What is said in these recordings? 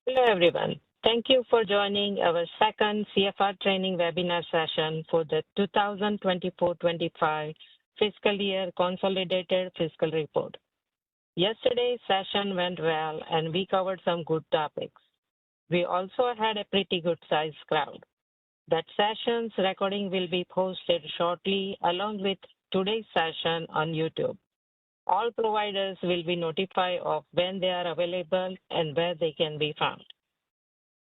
Hello, everyone. Thank you for joining our second CFR training webinar session for the 2024-25 fiscal year consolidated fiscal report. Yesterday's session went well and we covered some good topics. We also had a pretty good sized crowd. That session's recording will be posted shortly along with today's session on YouTube. All providers will be notified of when they are available and where they can be found.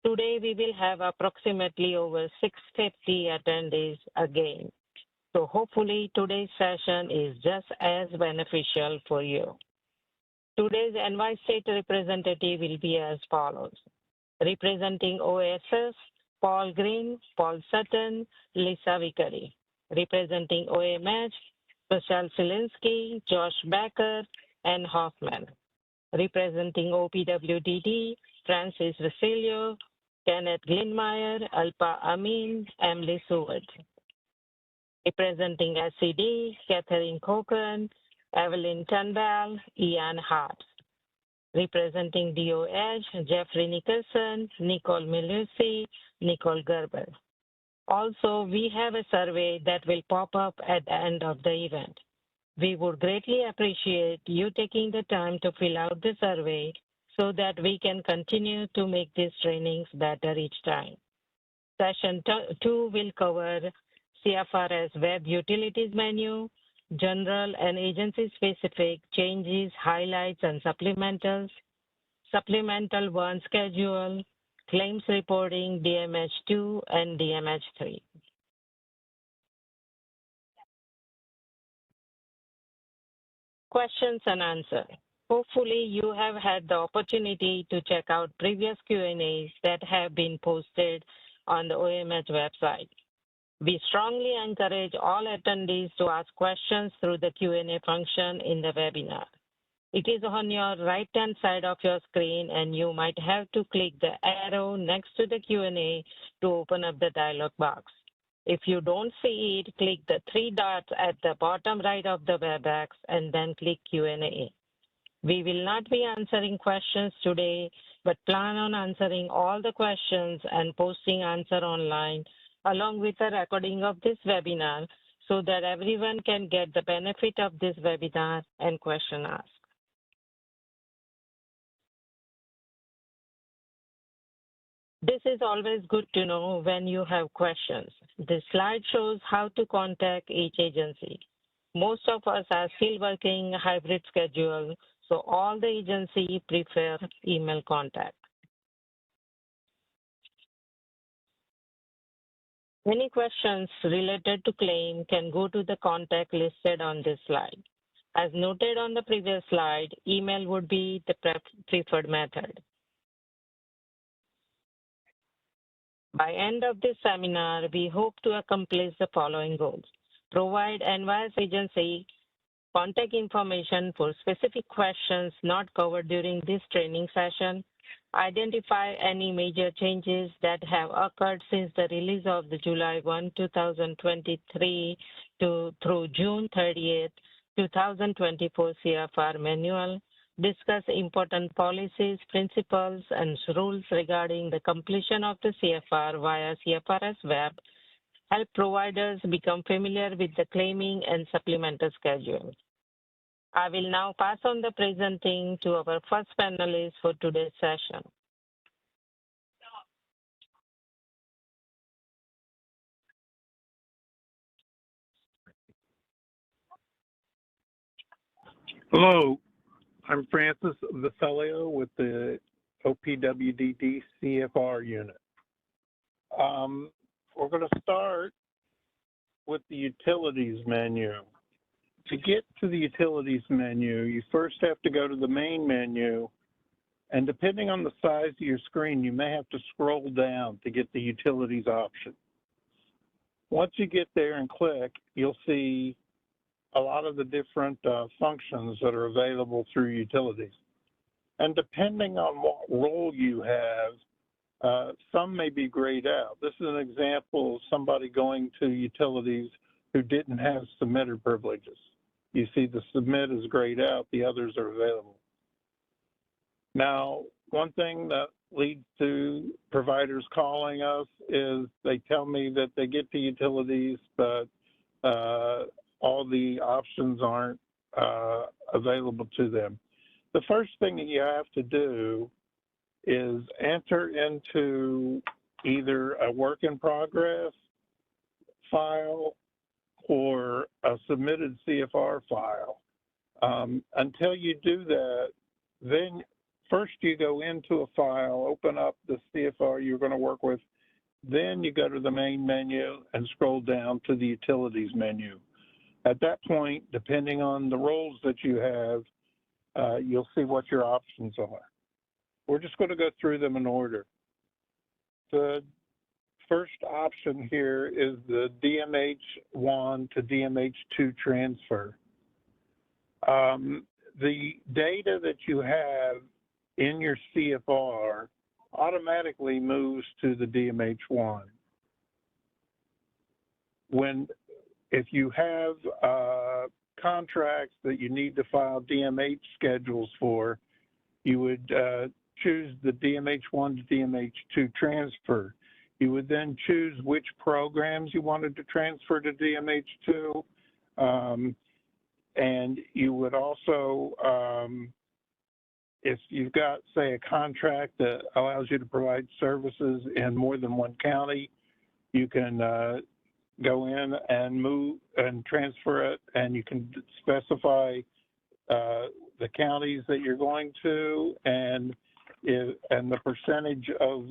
Today, we will have approximately over 650 attendees again. So hopefully today's session is just as beneficial for you. Today's NY State representative will be as follows. Representing OSS, Paul Green, Paul Sutton, Lisa Vickery. Representing OMH, Vishal Selinsky, Josh Becker, and Hoffman. Representing OPWDD, Francis Vasilio, Kenneth Glinmeyer, Alpa Amin, Emily Seward. Representing SCD, Catherine Cochran, Evelyn Turnbull, Ian Hart. Representing DOH, Jeffrey Nicholson, Nicole Milusi, Nicole Gerber. Also, we have a survey that will pop up at the end of the event. We would greatly appreciate you taking the time to fill out the survey so that we can continue to make these trainings better each time. Session 2 will cover CFRS Web Utilities Menu, General and Agency-Specific Changes, Highlights, and Supplementals, Supplemental 1 Schedule, Claims Reporting, DMH2, and DMH3. Questions and answers. Hopefully, you have had the opportunity to check out previous Q&As that have been posted on the OMH website. We strongly encourage all attendees to ask questions through the Q&A function in the webinar. It is on your right-hand side of your screen, and you might have to click the arrow next to the Q&A to open up the dialog box. If you don't see it, click the 3 dots at the bottom right of the WebEx and then click Q&A. We will not be answering questions today, but plan on answering all the questions and posting answer online along with a recording of this webinar so that everyone can get the benefit of this webinar and question asked. This is always good to know when you have questions. This slide shows how to contact each agency. Most of us are still working hybrid schedule, so all the agencies prefer email contact. Any questions related to claim can go to the contact listed on this slide. As noted on the previous slide, email would be the preferred method. By end of this seminar, we hope to accomplish the following goals. Provide NYS agency contact information for specific questions not covered during this training session. Identify any major changes that have occurred since the release of the July 1, 2023 through June 30th, 2024 CFR manual. Discuss important policies, principles, and rules regarding the completion of the CFR via CFRS Web. Help providers become familiar with the claiming and supplemental schedule. I will now pass on the presenting to our first panelist for today's session. Hello, I'm Francis Vasilio with the OPWDD CFR unit. We're going to start with the utilities menu. To get to the utilities menu, you first have to go to the main menu, and depending on the size of your screen, you may have to scroll down to get the utilities option. Once you get there and click, you'll see a lot of the different functions that are available through utilities. And depending on what role you have, some may be grayed out. This is an example of somebody going to utilities who didn't have submitter privileges. You see the submit is grayed out, the others are available. Now, one thing that leads to providers calling us is they tell me that they get to utilities, but all the options aren't available to them. The first thing that you have to do is enter into either a work in progress file or a submitted CFR file. Until you do that, then first you go into a file, open up the CFR you're going to work with, then you go to the main menu and scroll down to the utilities menu. At that point, depending on the roles that you have, you'll see what your options are. We're just going to go through them in order. The first option here is the DMH1 to DMH2 transfer. The data that you have in your CFR automatically moves to the DMH1. If you have contracts that you need to file DMH schedules for, you would choose the DMH1 to DMH2 transfer. You would then choose which programs you wanted to transfer to DMH2. And you would also, if you've got, say, a contract that allows you to provide services in more than one county, you can go in and move and transfer it, and you can specify the counties that you're going to and the percentage of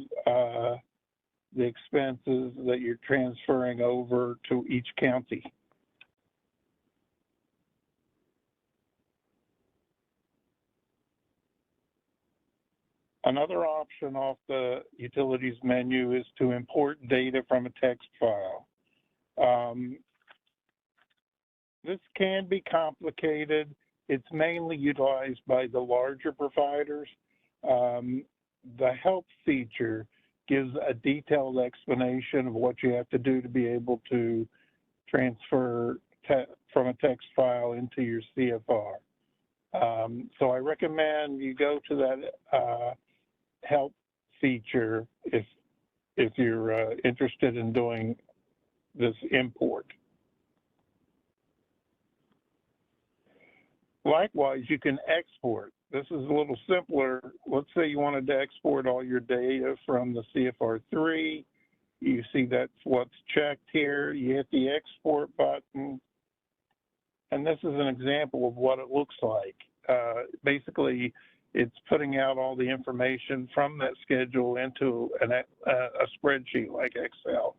the expenses that you're transferring over to each county. Another option off the utilities menu is to import data from a text file. This can be complicated. It's mainly utilized by the larger providers. The help feature gives a detailed explanation of what you have to do to be able to transfer from a text file into your CFR. So I recommend you go to that help feature if you're interested in doing this import. Likewise, you can export. This is a little simpler. Let's say you wanted to export all your data from the CFR3. You see that's what's checked here. You hit the export button, and this is an example of what it looks like. Basically, it's putting out all the information from that schedule into a spreadsheet like Excel.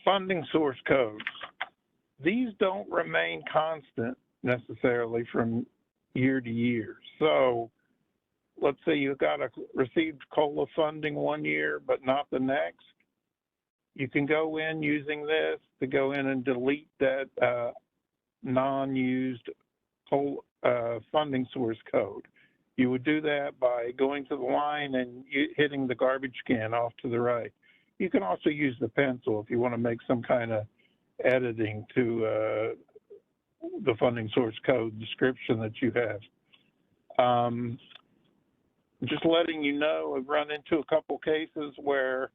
Funding source codes. These don't remain constant necessarily from year to year. So let's say you got received COLA funding one year, but not the next. You can go in using this to go in and delete that non-used funding source code. You would do that by going to the line and hitting the garbage can off to the right. You can also use the pencil if you want to make some kind of editing to the funding source code description that you have. Just letting you know, I've run into a couple cases where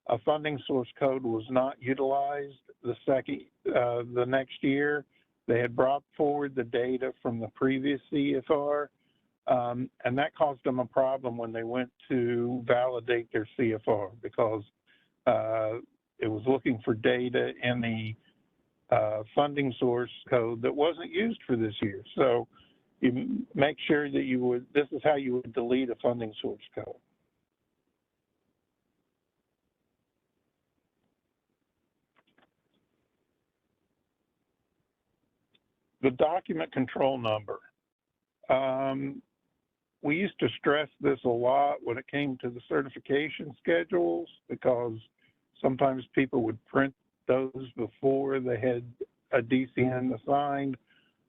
a funding source code was not utilized the next year. They had brought forward the data from the previous CFR, and that caused them a problem when they went to validate their CFR because it was looking for data in the funding source code that wasn't used for this year. So you make sure that this is how you would delete a funding source code. The document control number. We used to stress this a lot when it came to the certification schedules because sometimes people would print those before they had a DCN assigned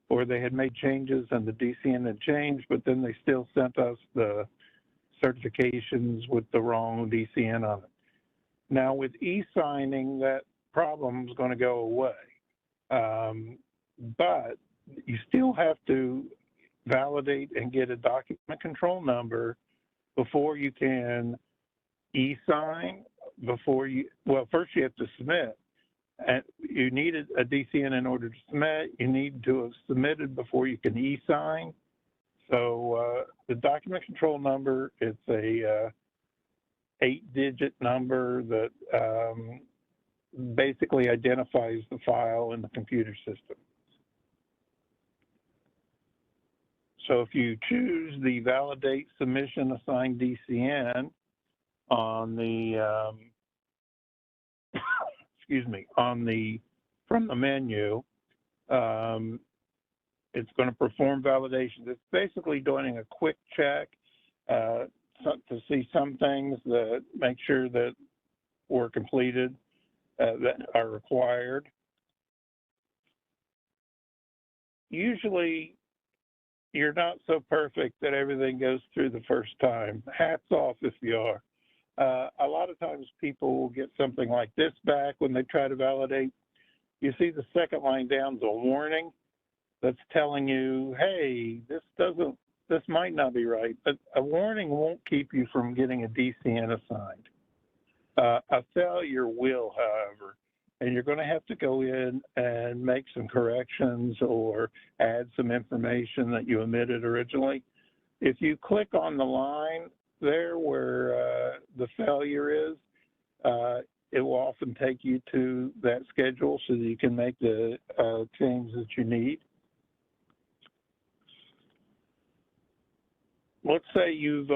or they had made changes and the DCN had changed, but then they still sent us the certifications with the wrong DCN on it. Now with e-signing, that problem is going to go away. But you still have to validate and get a document control number before you can e-sign, first you have to submit. And you need a DCN in order to submit. You need to have submitted before you can e-sign. So the document control number, it's a 8-digit number that basically identifies the file in the computer system. So if you choose the validate submission assign DCN on the from the menu, it's going to perform validations. It's basically doing a quick check to see some things that make sure that were completed that are required. Usually, you're not so perfect that everything goes through the first time. Hats off if you are. A lot of times people will get something like this back when they try to validate. You see the second line down is a warning that's telling you, hey, this might not be right, but a warning won't keep you from getting a DCN assigned. A failure will, however, and you're going to have to go in and make some corrections or add some information that you omitted originally. If you click on the line there where the failure is, it will often take you to that schedule so that you can make the change that you need. Let's say you've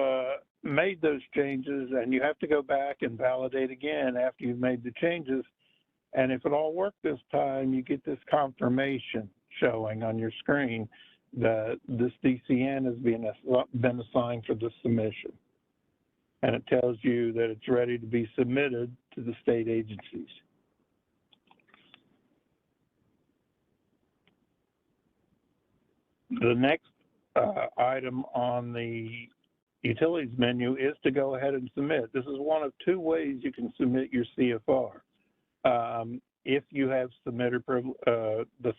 made those changes and you have to go back and validate again after you've made the changes. And if it all worked this time, you get this confirmation showing on your screen that this DCN has been assigned for the submission. And it tells you that it's ready to be submitted to the state agencies. The next item on the utilities menu is to go ahead and submit. This is one of two ways you can submit your CFR. If you have the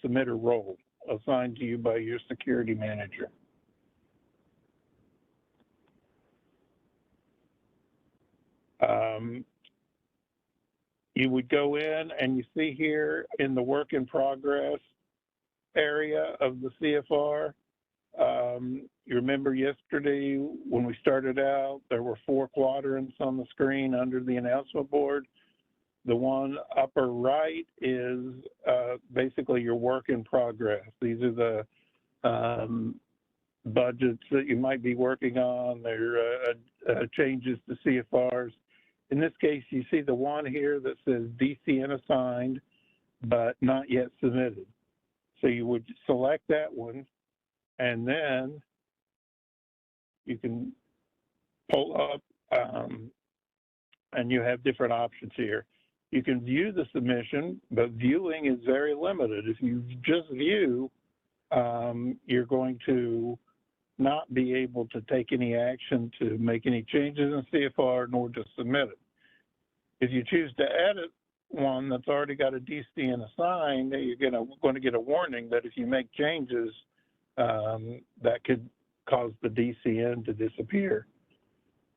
submitter role assigned to you by your security manager. You would go in and you see here in the work in progress area of the CFR, you remember yesterday when we started out, there were 4 quadrants on the screen under the announcement board. The one upper right is basically your work in progress. These are the budgets that you might be working on. They're changes to CFRs. In this case, you see the one here that says DCN assigned, but not yet submitted. So you would select that one, and then you can pull up, and you have different options here. You can view the submission, but viewing is very limited. If you just view, you're going to not be able to take any action to make any changes in CFR nor to submit it. If you choose to edit one that's already got a DCN assigned, you're going to get a warning that if you make changes, that could cause the DCN to disappear.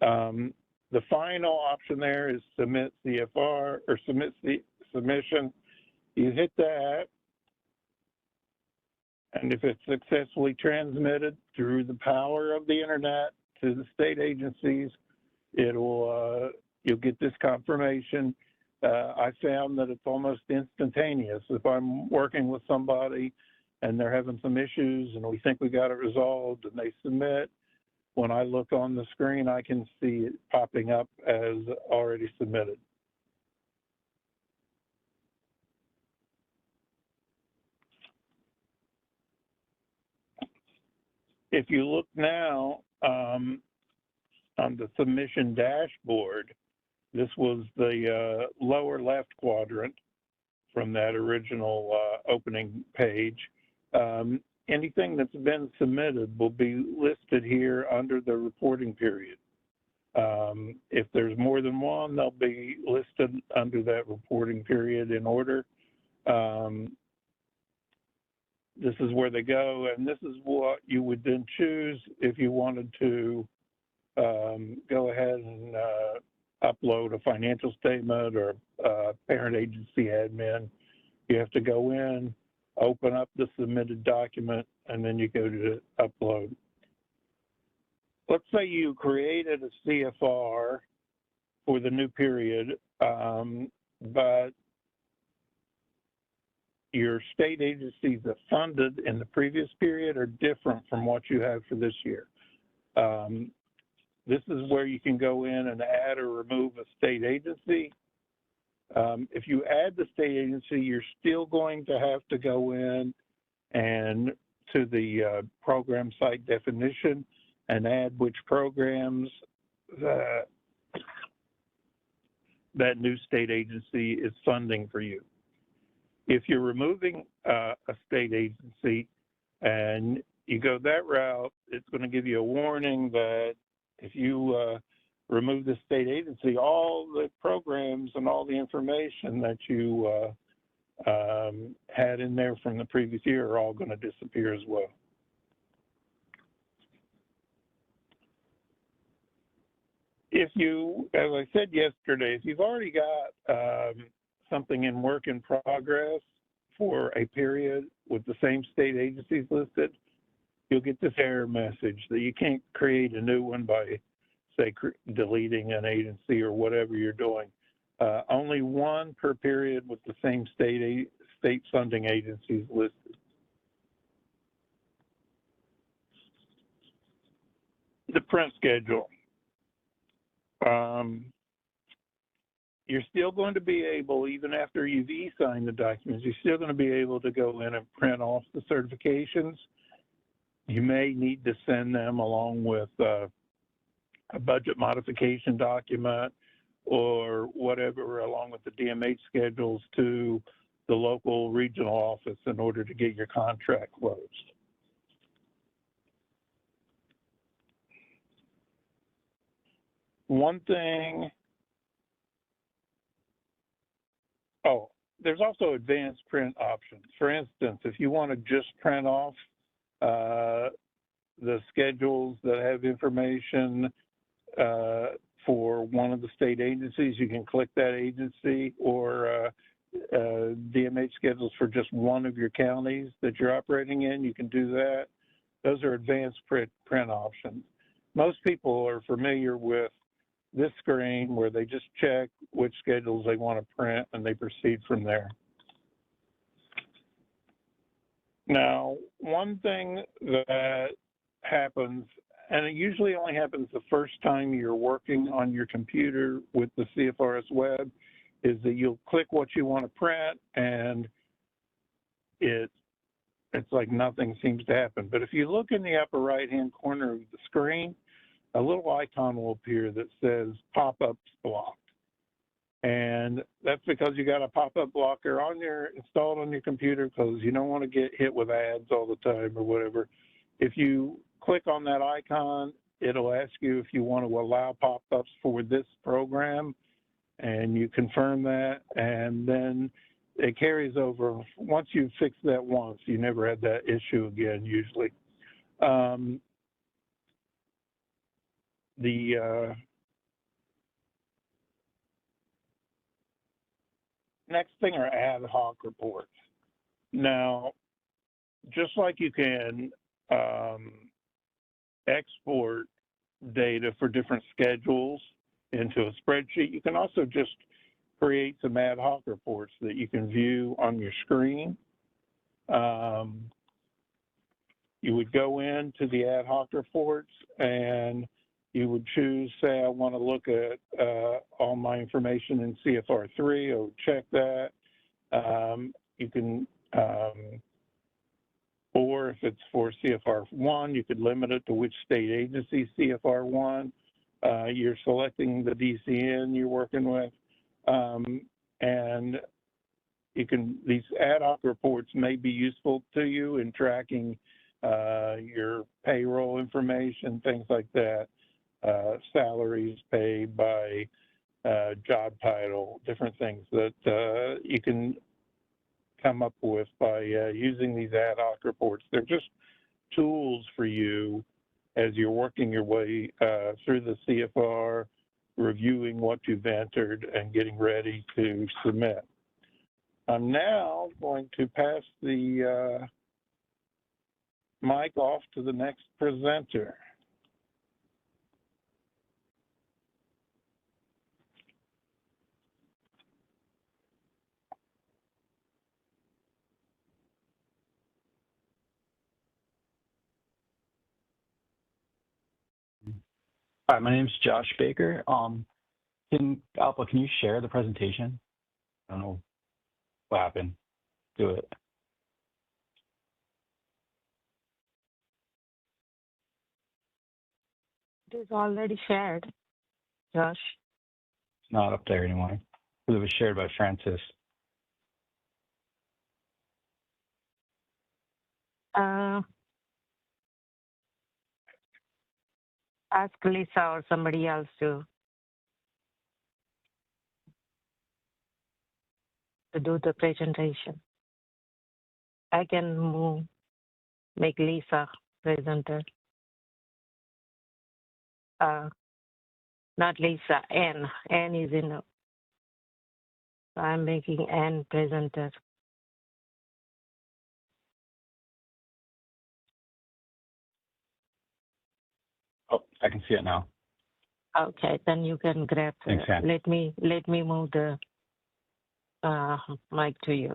The final option there is submit CFR or submit submission. You hit that, and if it's successfully transmitted through the power of the internet to the state agencies, you'll get this confirmation. I found that it's almost instantaneous. If I'm working with somebody and they're having some issues and we think we got it resolved and they submit, when I look on the screen, I can see it popping up as already submitted. If you look now on the submission dashboard, this was the lower left quadrant from that original opening page. Anything that's been submitted will be listed here under the reporting period. If there's more than one, they'll be listed under that reporting period in order. this is where they go, and this is what you would then choose if you wanted to go ahead and upload a financial statement or parent agency admin. You have to go in, open up the submitted document, and then you go to upload. Let's say you created a CFR for the new period, but your state agencies that funded in the previous period are different from what you have for this year. This is where you can go in and add or remove a state agency. If you add the state agency, you're still going to have to go in and to the program site definition and add which programs that new state agency is funding for you. If you're removing a state agency and you go that route, it's going to give you a warning that if you remove the state agency, all the programs and all the information that you had in there from the previous year are all going to disappear as well. If you, as I said yesterday, if you've already got something in work in progress for a period with the same state agencies listed, you'll get this error message that you can't create a new one by, say, deleting an agency or whatever you're doing. Only one per period with the same state funding agencies listed. The print schedule. You're still going to be able, even after you've e-signed the documents, you're still going to be able to go in and print off the certifications. You may need to send them along with a budget modification document or whatever, along with the DMH schedules to the local regional office in order to get your contract closed. One thing, there's also advanced print options. For instance, if you want to just print off the schedules that have information for one of the state agencies, you can click that agency, or DMH schedules for just one of your counties that you're operating in, you can do that. Those are advanced print options. Most people are familiar with this screen where they just check which schedules they want to print and they proceed from there. Now, one thing that happens, and it usually only happens the first time you're working on your computer with the CFRS web, is that you'll click what you want to print and it's like nothing seems to happen. But if you look in the upper right-hand corner of the screen, a little icon will appear that says pop-ups blocked. And that's because you got a pop-up blocker installed on your computer because you don't want to get hit with ads all the time or whatever. If you click on that icon, it'll ask you if you want to allow pop-ups for this program, and you confirm that, and then it carries over. Once you fix that once, you never had that issue again, usually. Next thing are ad hoc reports. Now, just like you can export data for different schedules into a spreadsheet, you can also just create some ad hoc reports that you can view on your screen. You would go into the ad hoc reports and you would choose, say, I want to look at all my information in CFR3, or check that. You can, or if it's for CFR1, you could limit it to which state agency CFR1 you're selecting, the DCN you're working with. And you can, these ad hoc reports may be useful to you in tracking your payroll information, things like that. Salaries paid by job title, different things that you can come up with by using these ad hoc reports. They're just tools for you as you're working your way through the CFR, reviewing what you've entered, and getting ready to submit. I'm now going to pass the mic off to the next presenter. Hi, my name is Josh Baker. Alpha, can you share the presentation? I don't know what happened. Do it. It is already shared, Josh. It's not up there anymore. It was shared by Francis. Ask Lisa or somebody else to do the presentation. I can make Lisa presenter. Not Lisa, Ann. Ann is in. So I'm making Ann presenter. Oh, I can see it now. Okay, then you can grab. Thanks, Ann. Let me move the mic to you.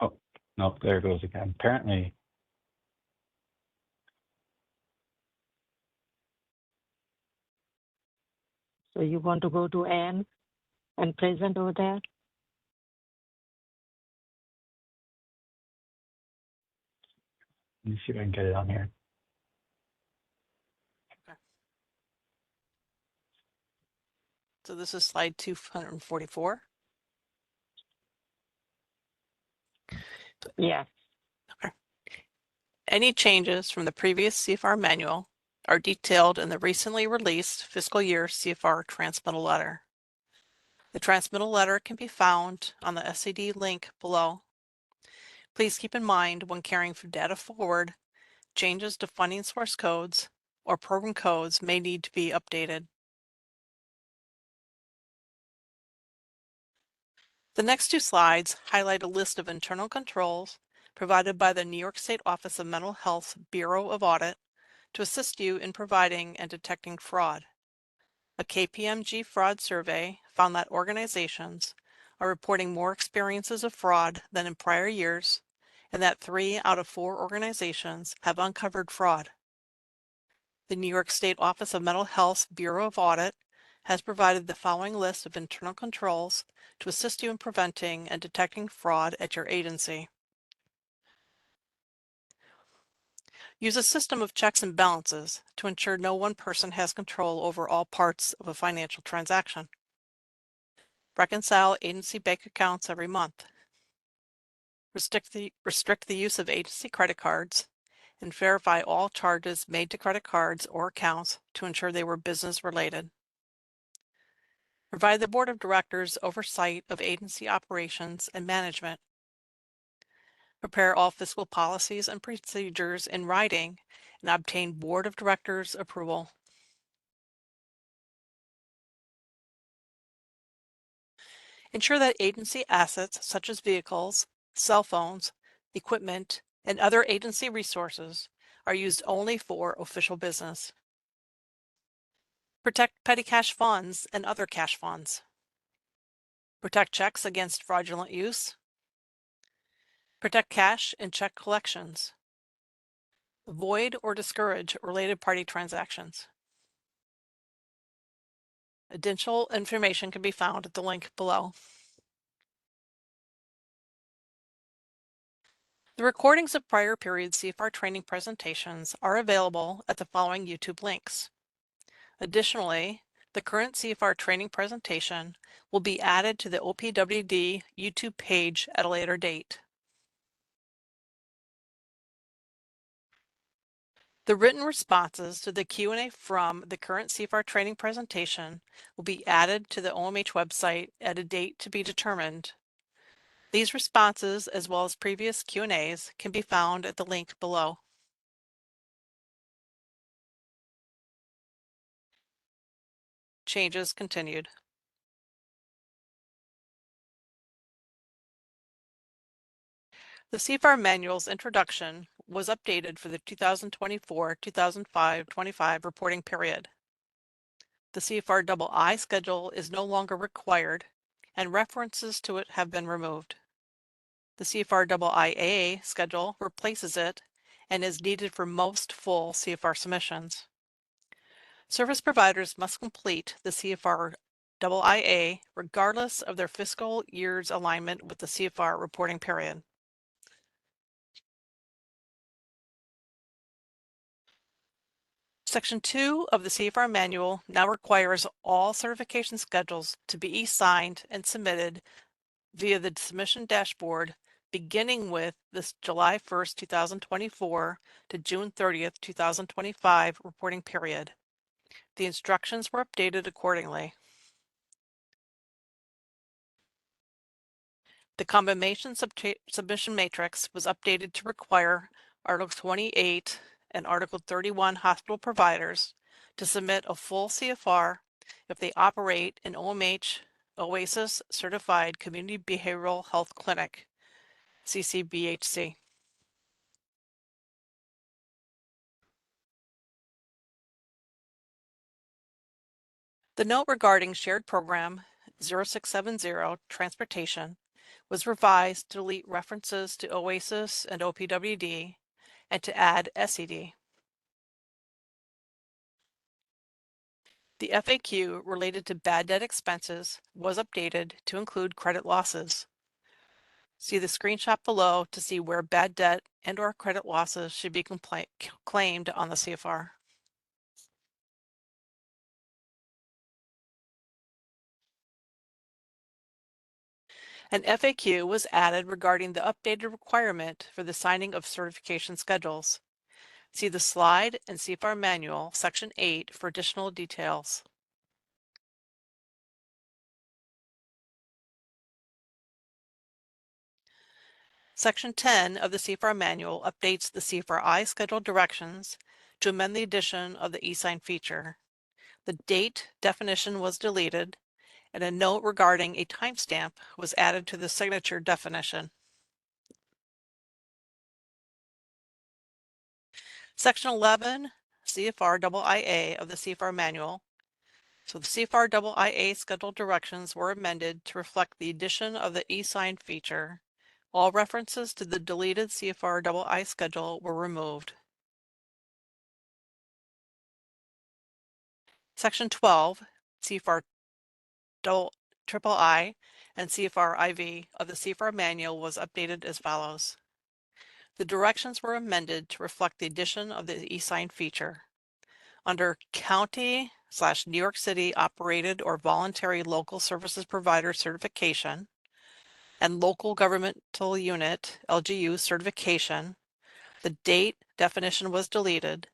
Oh, nope, there it goes again. Apparently, So you want to go to Ann and present over there? let me see if I can get it on here. So this is slide 244. Yes. Okay. Any changes from the previous CFR manual are detailed in the recently released fiscal year CFR transmittal letter. The transmittal letter can be found on the SCD link below. Please keep in mind when carrying data forward, changes to funding source codes or program codes may need to be updated. The next two slides highlight a list of internal controls provided by the New York State Office of Mental Health's Bureau of Audit to assist you in providing and detecting fraud. A KPMG fraud survey found that organizations are reporting more experiences of fraud than in prior years, and that 3 out of 4 organizations have uncovered fraud. The New York State Office of Mental Health's Bureau of Audit has provided the following list of internal controls to assist you in preventing and detecting fraud at your agency. Use a system of checks and balances to ensure no one person has control over all parts of a financial transaction. Reconcile agency bank accounts every month. Restrict the use of agency credit cards and verify all charges made to credit cards or accounts to ensure they were business related. Provide the Board of Directors oversight of agency operations and management. Prepare all fiscal policies and procedures in writing and obtain Board of Directors approval. Ensure that agency assets such as vehicles, cell phones, equipment, and other agency resources are used only for official business. Protect petty cash funds and other cash funds. Protect checks against fraudulent use. Protect cash and check collections. Avoid or discourage related party transactions. Additional information can be found at the link below. The recordings of prior period CFR training presentations are available at the following YouTube links. Additionally, the current CFR training presentation will be added to the OPWD YouTube page at a later date. The written responses to the Q&A from the current CFR training presentation will be added to the OMH website at a date to be determined. These responses, as well as previous Q&As, can be found at the link below. Changes continued. The CFR Manual's introduction was updated for the 2024-2025 reporting period. The CFR-II schedule is no longer required, and references to it have been removed. The CFR-IA schedule replaces it and is needed for most full CFR submissions. Service providers must complete the CFR-IA regardless of their fiscal year's alignment with the CFR reporting period. Section 2 of the CFR Manual now requires all certification schedules to be e-signed and submitted via the submission dashboard beginning with this July 1st, 2024 to June 30th, 2025 reporting period. The instructions were updated accordingly. The combination submission matrix was updated to require Article 28 and Article 31 hospital providers to submit a full CFR if they operate an OMH OASIS certified community behavioral health clinic, CCBHC. The note regarding shared program 0670 transportation was revised to delete references to OASIS and OPWD and to add SED. The FAQ related to bad debt expenses was updated to include credit losses. See the screenshot below to see where bad debt and/or credit losses should be claimed on the CFR. An FAQ was added regarding the updated requirement for the signing of certification schedules. See the slide and CFR Manual, Section 8 for additional details. Section 10 of the CFR Manual updates the CFR-I schedule directions to amend the addition of the e-sign feature. The date definition was deleted, and a note regarding a timestamp was added to the signature definition. Section 11, CFR-IA of the CFR Manual. So the CFR-IA schedule directions were amended to reflect the addition of the e-sign feature. All references to the deleted CFR-II schedule were removed. Section 12, CFR-III and CFR-IV of the CFR Manual was updated as follows. The directions were amended to reflect the addition of the e-sign feature. Under County/New York City operated or voluntary local services provider certification and local governmental unit LGU certification, the date definition was deleted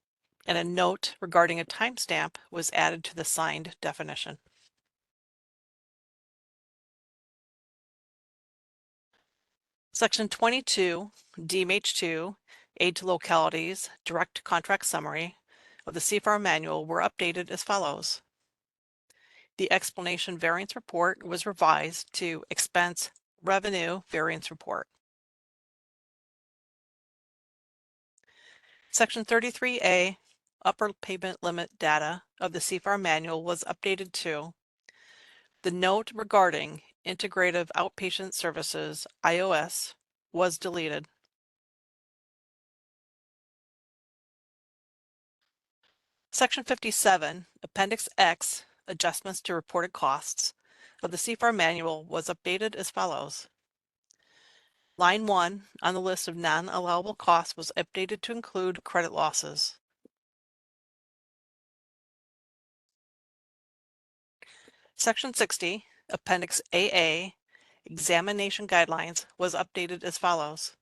and a note regarding a timestamp was added to the signed definition. Section 22, DMH2, Aid to Localities, Direct Contract Summary of the CFR Manual were updated as follows. The explanation variance report was revised to expense revenue variance report. Section 33A, upper payment limit data of the CFR Manual was updated to the note regarding Integrative Outpatient Services, IOS, was deleted. Section 57, Appendix X, Adjustments to Reported Costs of the CFR Manual was updated as follows. Line 1 on the list of non-allowable costs was updated to include credit losses. Section 60, Appendix AA, Examination Guidelines was updated as follows.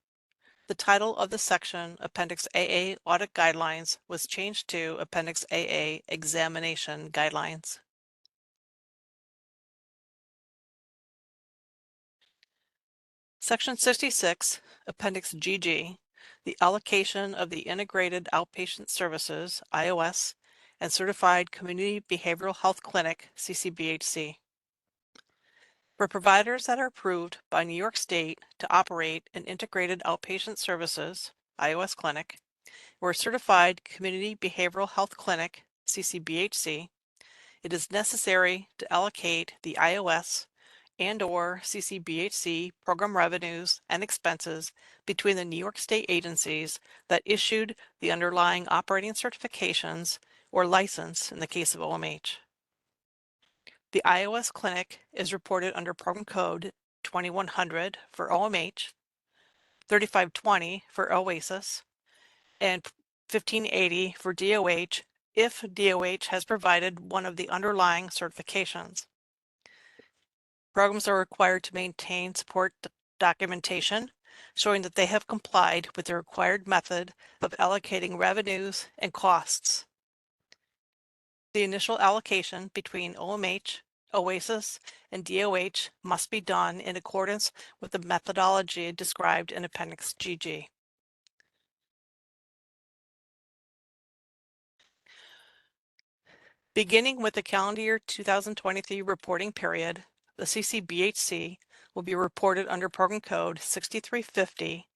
The title of the section, Appendix AA Audit Guidelines, was changed to Appendix AA Examination Guidelines. Section 66, Appendix GG, the allocation of the Integrated Outpatient Services, IOS, and Certified Community Behavioral Health Clinic, CCBHC. For providers that are approved by New York State to operate an Integrated Outpatient Services, IOS clinic, or a Certified Community Behavioral Health Clinic, CCBHC, it is necessary to allocate the IOS and/or CCBHC program revenues and expenses between the New York State agencies that issued the underlying operating certifications or license in the case of OMH. The IOS clinic is reported under program code 2100 for OMH, 3520 for OASIS, and 1580 for DOH if DOH has provided one of the underlying certifications. Programs are required to maintain support documentation showing that they have complied with the required method of allocating revenues and costs. The initial allocation between OMH, OASIS, and DOH must be done in accordance with the methodology described in Appendix GG. Beginning with the calendar year 2023 reporting period, the CCBHC will be reported under program code 6350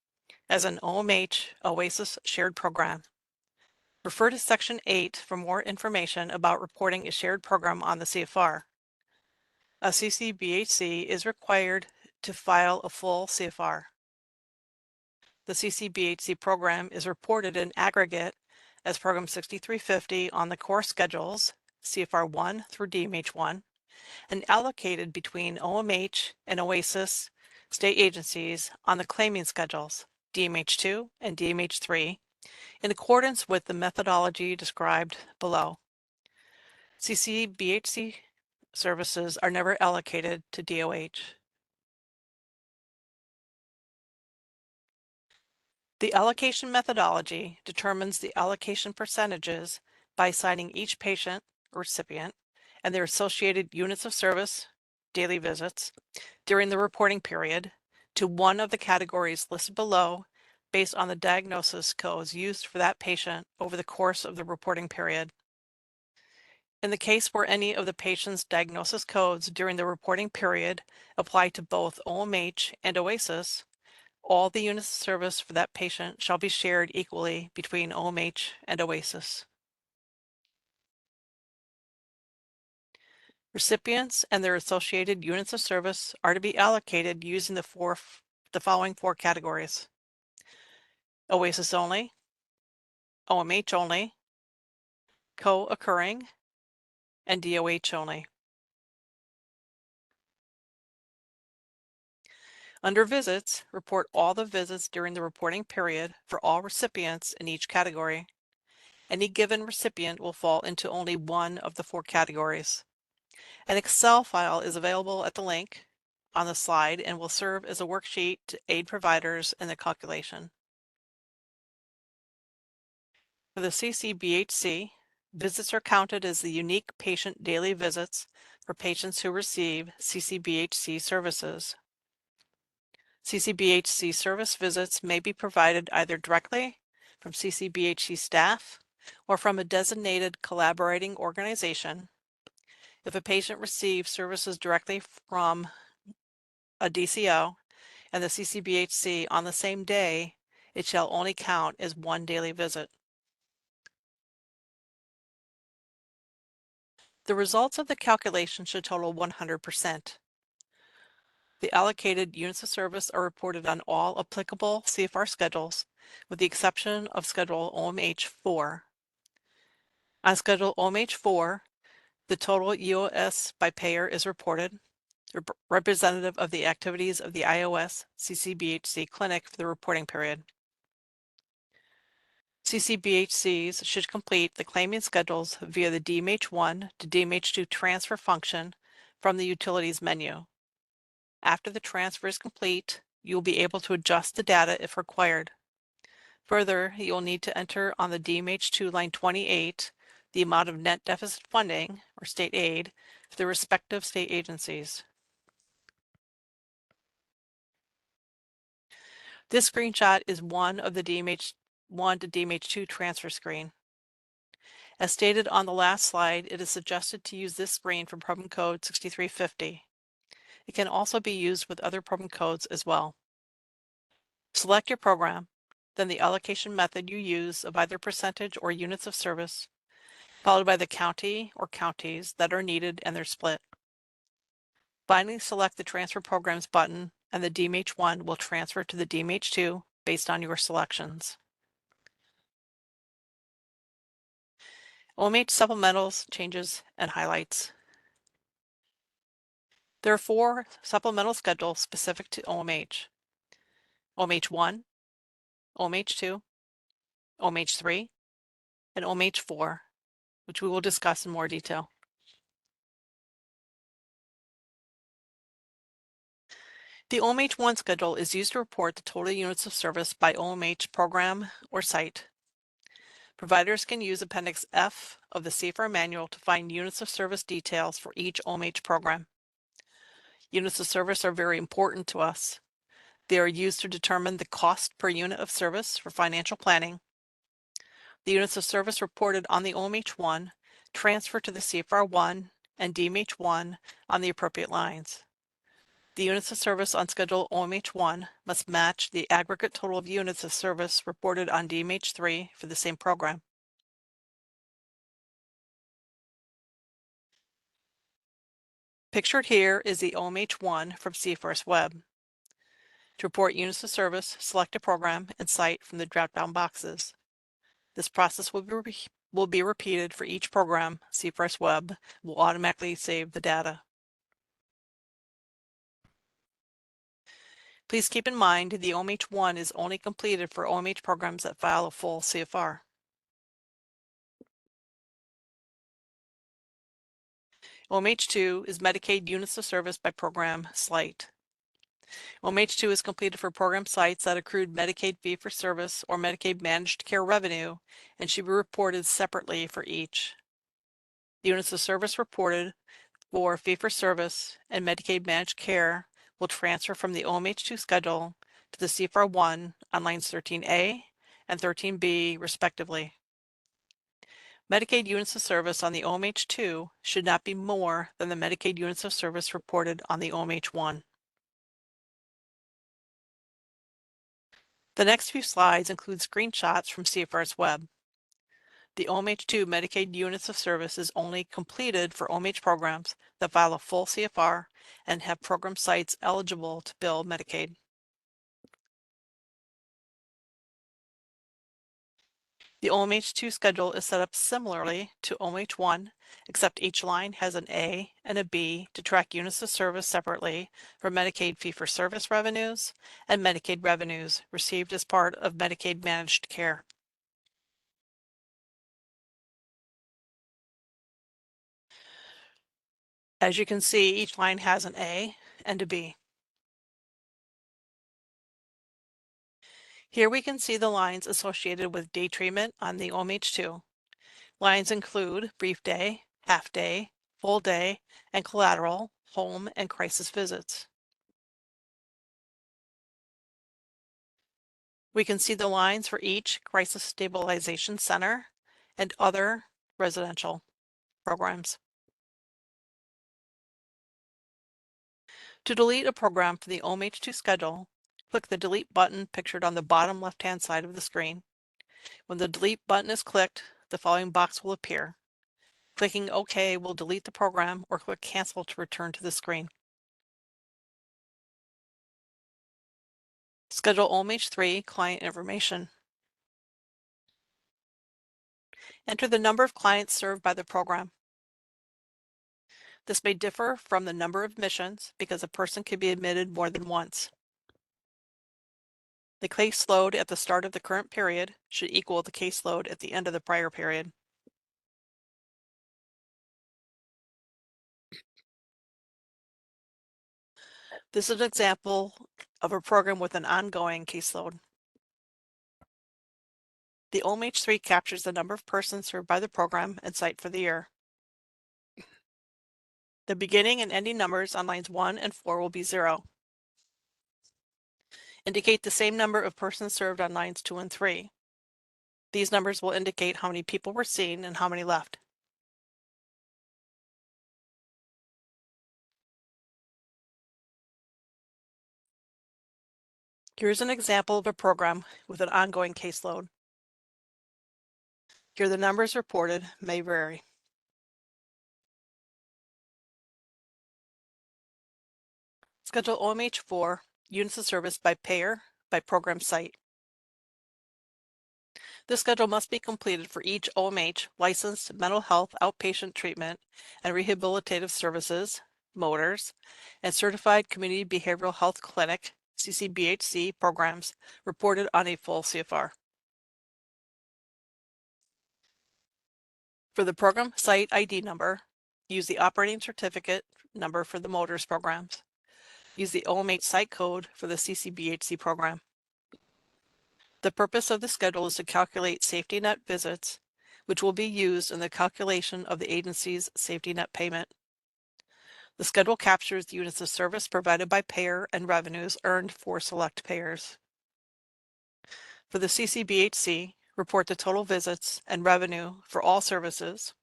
as an OMH OASIS shared program. Refer to Section 8 for more information about reporting a shared program on the CFR. A CCBHC is required to file a full CFR. The CCBHC program is reported in aggregate as Program 6350 on the core schedules, CFR 1 through DMH 1, and allocated between OMH and OASIS state agencies on the claiming schedules, DMH 2 and DMH 3, in accordance with the methodology described below. CCBHC services are never allocated to DOH. The allocation methodology determines the allocation percentages by assigning each patient or recipient and their associated units of service, daily visits, during the reporting period to one of the categories listed below based on the diagnosis codes used for that patient over the course of the reporting period. In the case where any of the patient's diagnosis codes during the reporting period apply to both OMH and OASIS, all the units of service for that patient shall be shared equally between OMH and OASIS. Recipients and their associated units of service are to be allocated using the following four categories: OASIS only, OMH only, co-occurring, and DOH only. Under visits, report all the visits during the reporting period for all recipients in each category. Any given recipient will fall into only one of the four categories. An Excel file is available at the link on the slide and will serve as a worksheet to aid providers in the calculation. For the CCBHC, visits are counted as the unique patient daily visits for patients who receive CCBHC services. CCBHC service visits may be provided either directly from CCBHC staff or from a designated collaborating organization. If a patient receives services directly from a DCO and the CCBHC on the same day, it shall only count as one daily visit. The results of the calculation should total 100%. The allocated units of service are reported on all applicable CFR schedules, with the exception of Schedule OMH 4. On Schedule OMH 4, the total EOS by payer is reported, representative of the activities of the iOS CCBHC clinic for the reporting period. CCBHCs should complete the claiming schedules via the DMH1 to DMH2 transfer function from the utilities menu. After the transfer is complete, you will be able to adjust the data if required. Further, you'll need to enter on the DMH2 line 28 the amount of net deficit funding, or state aid, for the respective state agencies. This screenshot is one of the DMH1 to DMH2 transfer screen. As stated on the last slide, it is suggested to use this screen for program code 6350. It can also be used with other program codes as well. Select your program, then the allocation method you use of either percentage or units of service, followed by the county or counties that are needed and their split. Finally, select the Transfer Programs button and the DMH1 will transfer to the DMH2 based on your selections. OMH supplementals, changes, and highlights. There are 4 supplemental schedules specific to OMH. OMH1, OMH2, OMH3, and OMH4, which we will discuss in more detail. The OMH1 schedule is used to report the total units of service by OMH program or site. Providers can use Appendix F of the CFR manual to find units of service details for each OMH program. Units of service are very important to us. They are used to determine the cost per unit of service for financial planning. The units of service reported on the OMH1 transfer to the CFR1 and DMH1 on the appropriate lines. The units of service on Schedule OMH1 must match the aggregate total of units of service reported on DMH3 for the same program. Pictured here is the OMH1 from CFR's web. To report units of service, select a program and site from the drop-down boxes. This process will be repeated for each program. CFR's web will automatically save the data. Please keep in mind the OMH1 is only completed for OMH programs that file a full CFR. OMH2 is Medicaid units of service by program site. OMH2 is completed for program sites that accrued Medicaid fee-for-service or Medicaid managed care revenue and should be reported separately for each. The units of service reported for fee-for-service and Medicaid managed care will transfer from the OMH2 schedule to the CFR1 on lines 13A and 13B respectively. Medicaid units of service on the OMH2 should not be more than the Medicaid units of service reported on the OMH1. The next few slides include screenshots from CFR's web. The OMH2 Medicaid units of service is only completed for OMH programs that file a full CFR and have program sites eligible to bill Medicaid. The OMH2 schedule is set up similarly to OMH1, except each line has an A and a B to track units of service separately for Medicaid fee-for-service revenues and Medicaid revenues received as part of Medicaid managed care. As you can see, each line has an A and a B. Here we can see the lines associated with day treatment on the OMH2. Lines include brief day, half day, full day, and collateral, home, and crisis visits. We can see the lines for each crisis stabilization center and other residential programs. To delete a program from the OMH2 schedule, click the delete button pictured on the bottom left-hand side of the screen. When the delete button is clicked, the following box will appear. Clicking OK will delete the program, or click cancel to return to the screen. Schedule OMH3 client information. Enter the number of clients served by the program. This may differ from the number of admissions because a person can be admitted more than once. The caseload at the start of the current period should equal the caseload at the end of the prior period. This is an example of a program with an ongoing caseload. The OMH3 captures the number of persons served by the program and site for the year. The beginning and ending numbers on lines 1 and 4 will be 0. Indicate the same number of persons served on lines 2 and 3. These numbers will indicate how many people were seen and how many left. Here's an example of a program with an ongoing caseload. Here the numbers reported may vary. Schedule OMH4 units of service by payer by program site. This schedule must be completed for each OMH licensed mental health outpatient treatment and rehabilitative services, motors, and certified community behavioral health clinic CCBHC programs reported on a full CFR. For the program site ID number, use the operating certificate number for the motors programs. Use the OMH site code for the CCBHC program. The purpose of the schedule is to calculate safety net visits, which will be used in the calculation of the agency's safety net payment. The schedule captures the units of service provided by payer and revenues earned for select payers. For the CCBHC, report the total visits and revenue for all services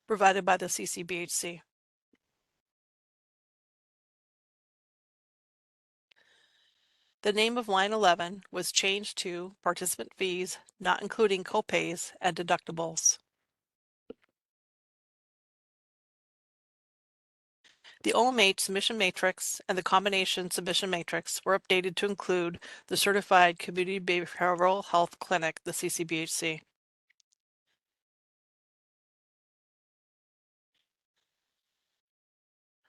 provided by the CCBHC. The name of line 11 was changed to participant fees, not including copays and deductibles. The OMH submission matrix and the combination submission matrix were updated to include the Certified Community Behavioral Health Clinic, the CCBHC.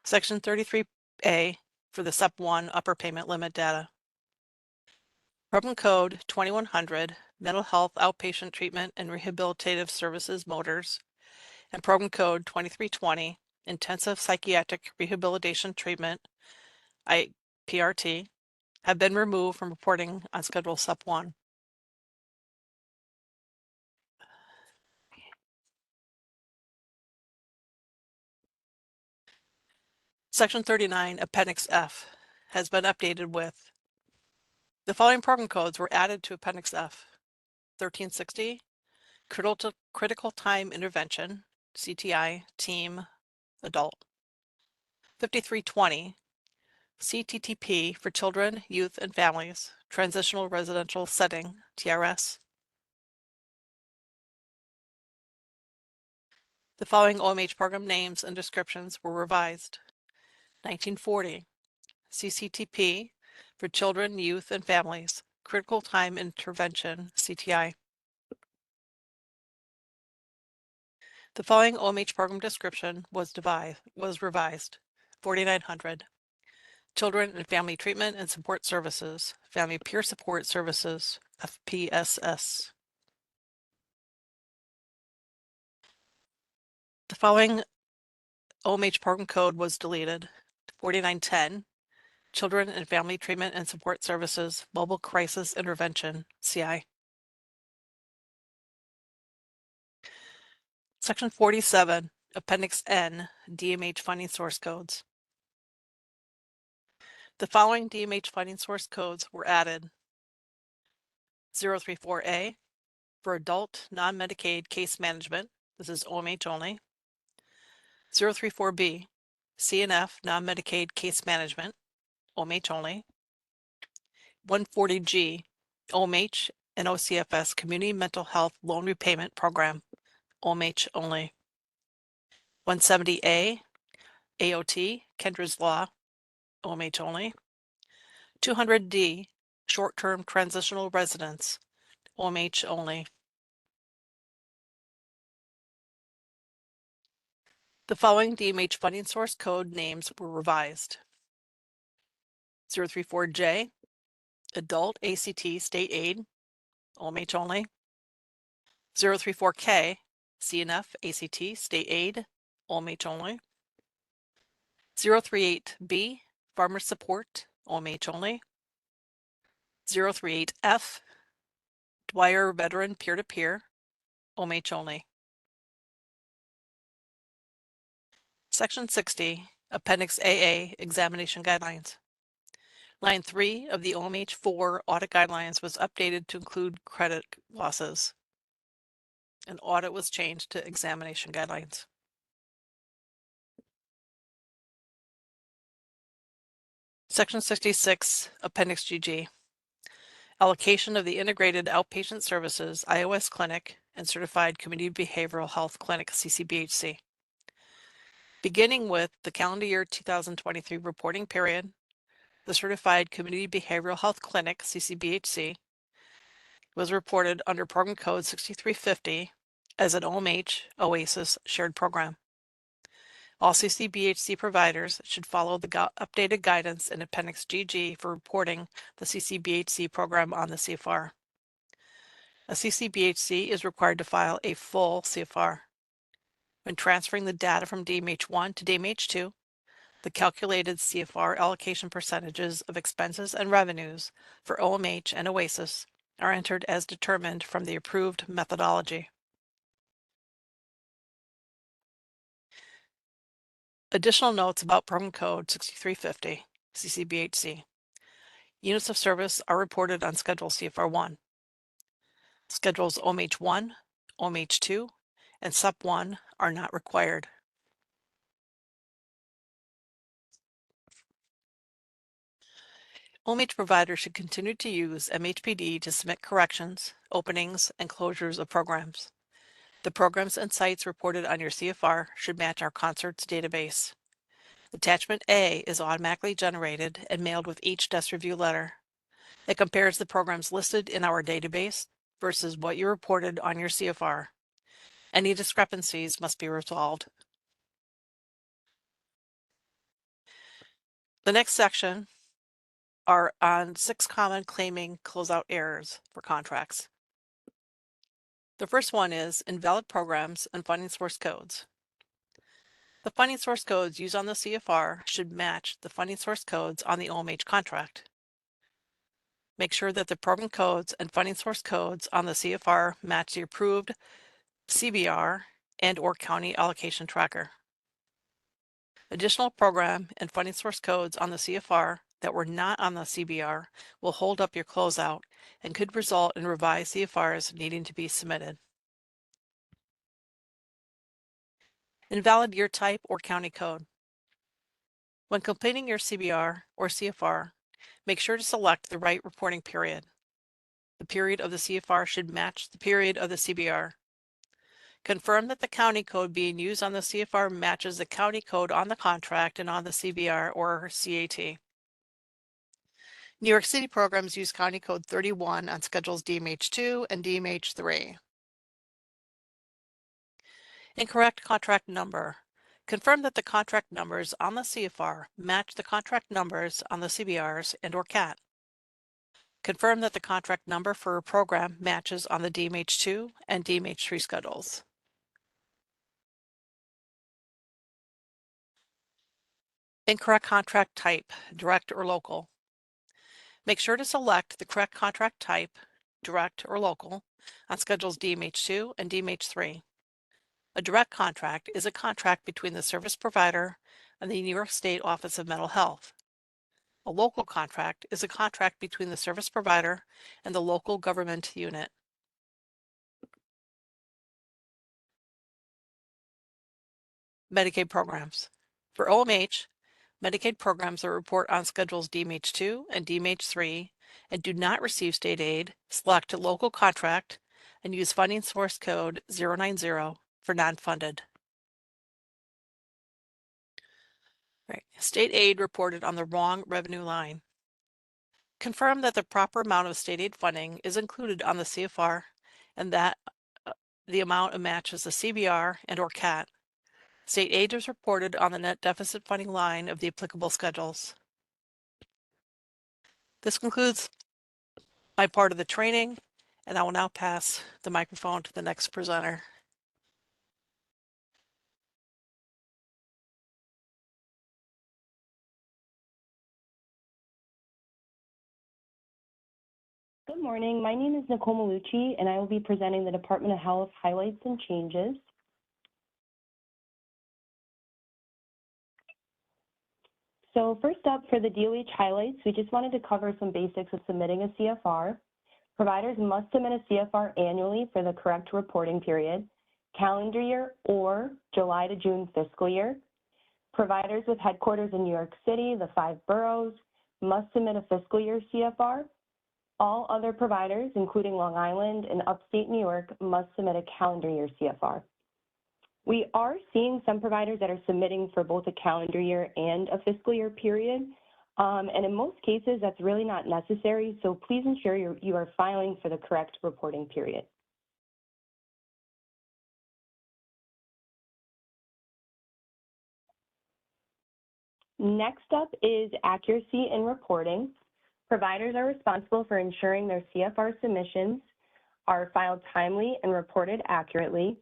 Section 33A for the SUPP-1 upper payment limit data. Program code 2100, mental health outpatient treatment and rehabilitative services motors, and program code 2320, intensive psychiatric rehabilitation treatment, IPRT, have been removed from reporting on Schedule SUPP-1. Section 39, Appendix F, has been updated with the following program codes were added to Appendix F. 1360, Critical Time Intervention, CTI, Team, Adult. 5320, CTTP for Children, Youth, and Families, Transitional Residential Setting, TRS. The following OMH program names and descriptions were revised. 1940, CCTP for Children, Youth, and Families, Critical Time Intervention, CTI. The following OMH program description was revised. 4900, Children and Family Treatment and Support Services, Family Peer Support Services, FPSS. The following OMH program code was deleted. 4910, Children and Family Treatment and Support Services, Mobile Crisis Intervention, CI. Section 47, Appendix N, DMH funding source codes. The following DMH funding source codes were added. 034A for Adult Non-Medicaid Case Management. This is OMH only. 034B, CNF Non-Medicaid Case Management, OMH only. 140G, OMH and OCFS Community Mental Health Loan Repayment Program, OMH only. 170A, AOT, Kendra's Law, OMH only. 200D, Short-Term Transitional Residence, OMH only. The following DMH funding source code names were revised. 034J, Adult ACT State Aid, OMH only. 034K, CNF ACT State Aid, OMH only. 038B, Farmer Support, OMH only. 038F, Dwyer Veteran Peer-to-Peer, OMH only. Section 60, Appendix AA, Examination Guidelines. Line 3 of the OMH 4 audit guidelines was updated to include credit losses. An audit was changed to examination guidelines. Section 66, Appendix GG. Allocation of the Integrated Outpatient Services iOS Clinic and Certified Community Behavioral Health Clinic CCBHC. Beginning with the calendar year 2023 reporting period, the Certified Community Behavioral Health Clinic CCBHC was reported under Program Code 6350 as an OMH OASIS shared program. All CCBHC providers should follow the updated guidance in Appendix GG for reporting the CCBHC program on the CFR. A CCBHC is required to file a full CFR. When transferring the data from DMH1 to DMH2, the calculated CFR allocation percentages of expenses and revenues for OMH and OASIS are entered as determined from the approved methodology. Additional notes about Program Code 6350, CCBHC. Units of service are reported on Schedule CFR1. Schedules OMH1, OMH2, and SUPP-1 are not required. OMH providers should continue to use MHPD to submit corrections, openings, and closures of programs. The programs and sites reported on your CFR should match our concerts database. Attachment A is automatically generated and mailed with each desk review letter. It compares the programs listed in our database versus what you reported on your CFR. Any discrepancies must be resolved. The next section are on 6 common claiming closeout errors for contracts. The first one is invalid programs and funding source codes. The funding source codes used on the CFR should match the funding source codes on the OMH contract. Make sure that the program codes and funding source codes on the CFR match the approved CBR and/or county allocation tracker. Additional program and funding source codes on the CFR that were not on the CBR will hold up your closeout and could result in revised CFRs needing to be submitted. Invalid year type or county code. When completing your CBR or CFR, make sure to select the right reporting period. The period of the CFR should match the period of the CBR. Confirm that the county code being used on the CFR matches the county code on the contract and on the CBR or CAT. New York City programs use County Code 31 on schedules DMH2 and DMH3. Incorrect contract number. Confirm that the contract numbers on the CFR match the contract numbers on the CBRs and/or CAT. Confirm that the contract number for a program matches on the DMH2 and DMH3 schedules. Incorrect contract type, direct or local. Make sure to select the correct contract type, direct or local, on schedules DMH2 and DMH3. A direct contract is a contract between the service provider and the New York State Office of Mental Health. A local contract is a contract between the service provider and the local government unit. Medicaid programs. For OMH, Medicaid programs that report on schedules DMH2 and DMH3 and do not receive state aid, select a local contract and use funding source code 090 for non-funded. Right. State aid reported on the wrong revenue line. Confirm that the proper amount of state aid funding is included on the CFR and that the amount matches the CBR and/or CAT. State aid is reported on the net deficit funding line of the applicable schedules. This concludes my part of the training, and I will now pass the microphone to the next presenter. Good morning. My name is Nicole Malucci, and I will be presenting the Department of Health highlights and changes. So first up, for the DOH highlights, we just wanted to cover some basics of submitting a CFR. Providers must submit a CFR annually for the correct reporting period, calendar year or July to June fiscal year. Providers with headquarters in New York City, the 5 boroughs, must submit a fiscal year CFR. All other providers, including Long Island and upstate New York, must submit a calendar year CFR. We are seeing some providers that are submitting for both a calendar year and a fiscal year period, and in most cases, that's really not necessary, so please ensure you are filing for the correct reporting period. Next up is accuracy in reporting. Providers are responsible for ensuring their CFR submissions are filed timely and reported accurately.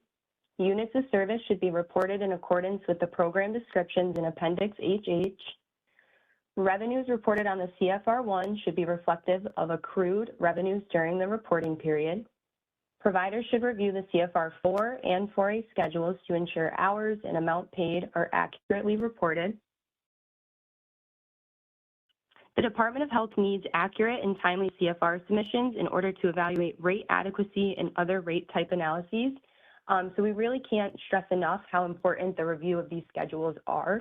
Units of service should be reported in accordance with the program descriptions in Appendix HH. Revenues reported on the SUPP-1 should be reflective of accrued revenues during the reporting period. Providers should review the CFR 4 and 4A schedules to ensure hours and amount paid are accurately reported. The Department of Health needs accurate and timely CFR submissions in order to evaluate rate adequacy and other rate type analyses. So we really can't stress enough how important the review of these schedules are.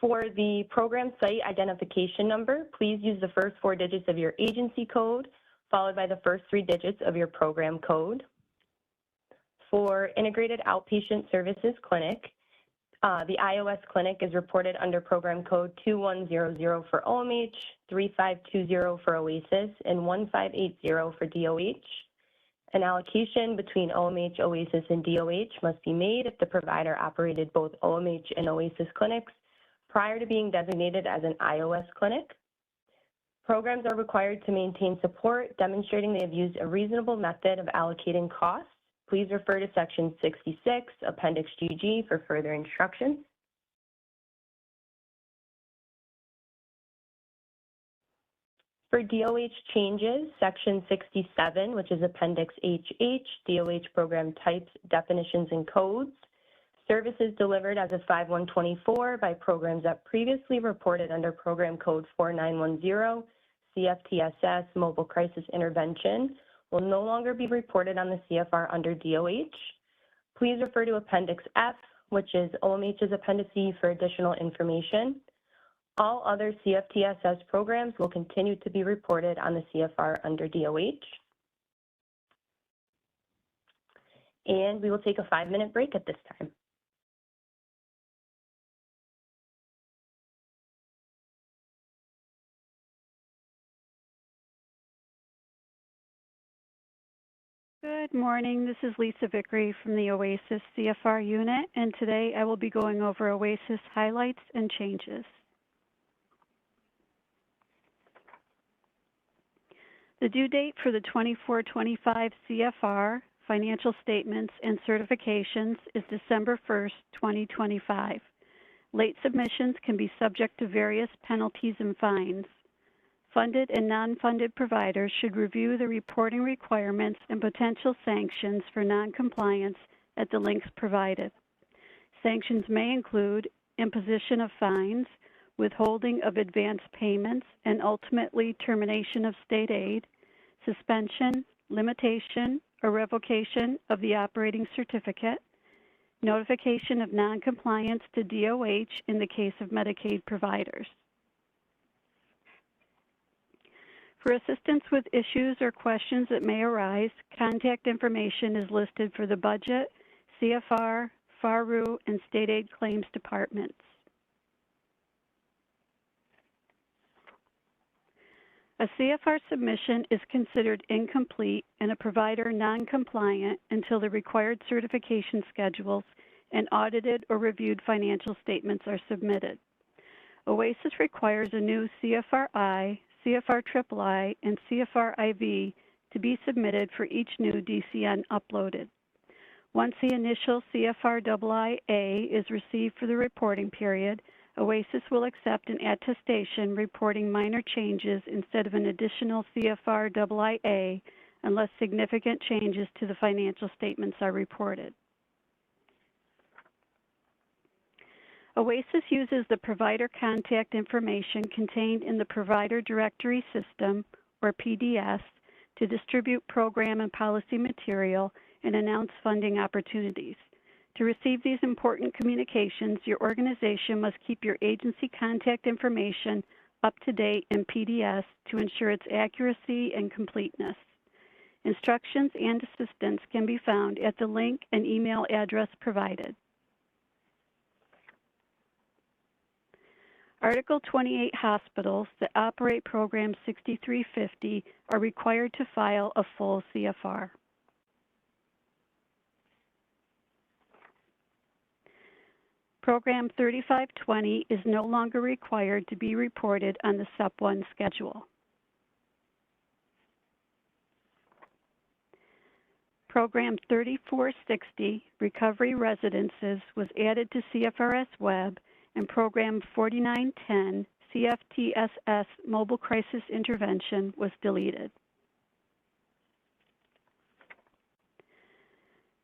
For the program site identification number, please use the first 4 digits of your agency code, followed by the first 3 digits of your program code. For Integrated Outpatient Services Clinic, the iOS clinic is reported under program code 2100 for OMH, 3520 for OASIS, and 1580 for DOH. An allocation between OMH, OASIS, and DOH must be made if the provider operated both OMH and OASIS clinics prior to being designated as an iOS clinic. Programs are required to maintain support, demonstrating they have used a reasonable method of allocating costs. Please refer to Section 66, Appendix GG for further instructions. For DOH changes, Section 67, which is Appendix HH, DOH program types, definitions, and codes. Services delivered as of 5/1/24 by programs that previously reported under program code 4910, CFTSS, Mobile Crisis Intervention, will no longer be reported on the CFR under DOH. Please refer to Appendix F, which is OMH's appendice for additional information. All other CFTSS programs will continue to be reported on the CFR under DOH. And we will take a 5-minute break at this time. Good morning. This is Lisa Vickery from the OASIS CFR unit, and today I will be going over OASIS highlights and changes. The due date for the 24-25 CFR financial statements and certifications is December 1st, 2025. Late submissions can be subject to various penalties and fines. Funded and non-funded providers should review the reporting requirements and potential sanctions for noncompliance at the links provided. Sanctions may include imposition of fines, withholding of advance payments, and ultimately termination of state aid, suspension, limitation, or revocation of the operating certificate, notification of noncompliance to DOH in the case of Medicaid providers. For assistance with issues or questions that may arise, contact information is listed for the Budget, CFR, FARU, and State Aid Claims Departments. A CFR submission is considered incomplete and a provider non-compliant until the required certification schedules and audited or reviewed financial statements are submitted. OASIS requires a new CFR-I, CFR III, and CFR IV to be submitted for each new DCN uploaded. Once the initial CFR II-A is received for the reporting period, OASIS will accept an attestation reporting minor changes instead of an additional CFR II unless significant changes to the financial statements are reported. OASIS uses the provider contact information contained in the Provider Directory System, or PDS, to distribute program and policy material and announce funding opportunities. To receive these important communications, your organization must keep your agency contact information up to date in PDS to ensure its accuracy and completeness. Instructions and assistance can be found at the link and email address provided. Article 28 hospitals that operate Program 6350 are required to file a full CFR. Program 3520 is no longer required to be reported on the SUPP-1 schedule. Program 3460, Recovery Residences, was added to CFRS Web, and Program 4910, CFTSS, Mobile Crisis Intervention, was deleted.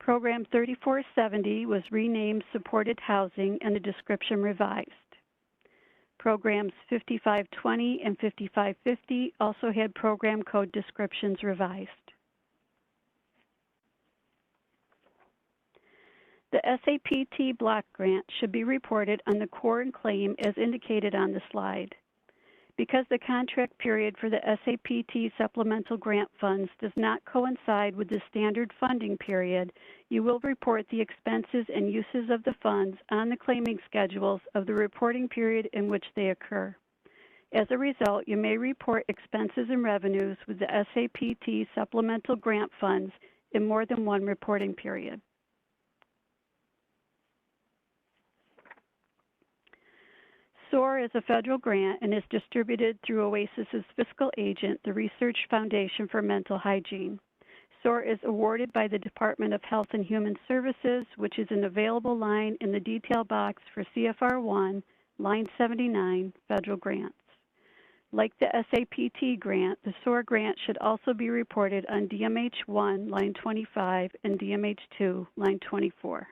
Program 3470 was renamed Supported Housing and the description revised. Programs 5520 and 5550 also had program code descriptions revised. The SAPT block grant should be reported on the core and claim as indicated on the slide. Because the contract period for the SAPT supplemental grant funds does not coincide with the standard funding period, you will report the expenses and uses of the funds on the claiming schedules of the reporting period in which they occur. As a result, you may report expenses and revenues with the SAPT supplemental grant funds in more than one reporting period. SOAR is a federal grant and is distributed through OASIS's fiscal agent, the Research Foundation for Mental Hygiene. SOAR is awarded by the Department of Health and Human Services, which is an available line in the detail box for CFR 1, line 79, federal grants. Like the SAPT grant, the SOAR grant should also be reported on DMH 1, line 25, and DMH 2, line 24.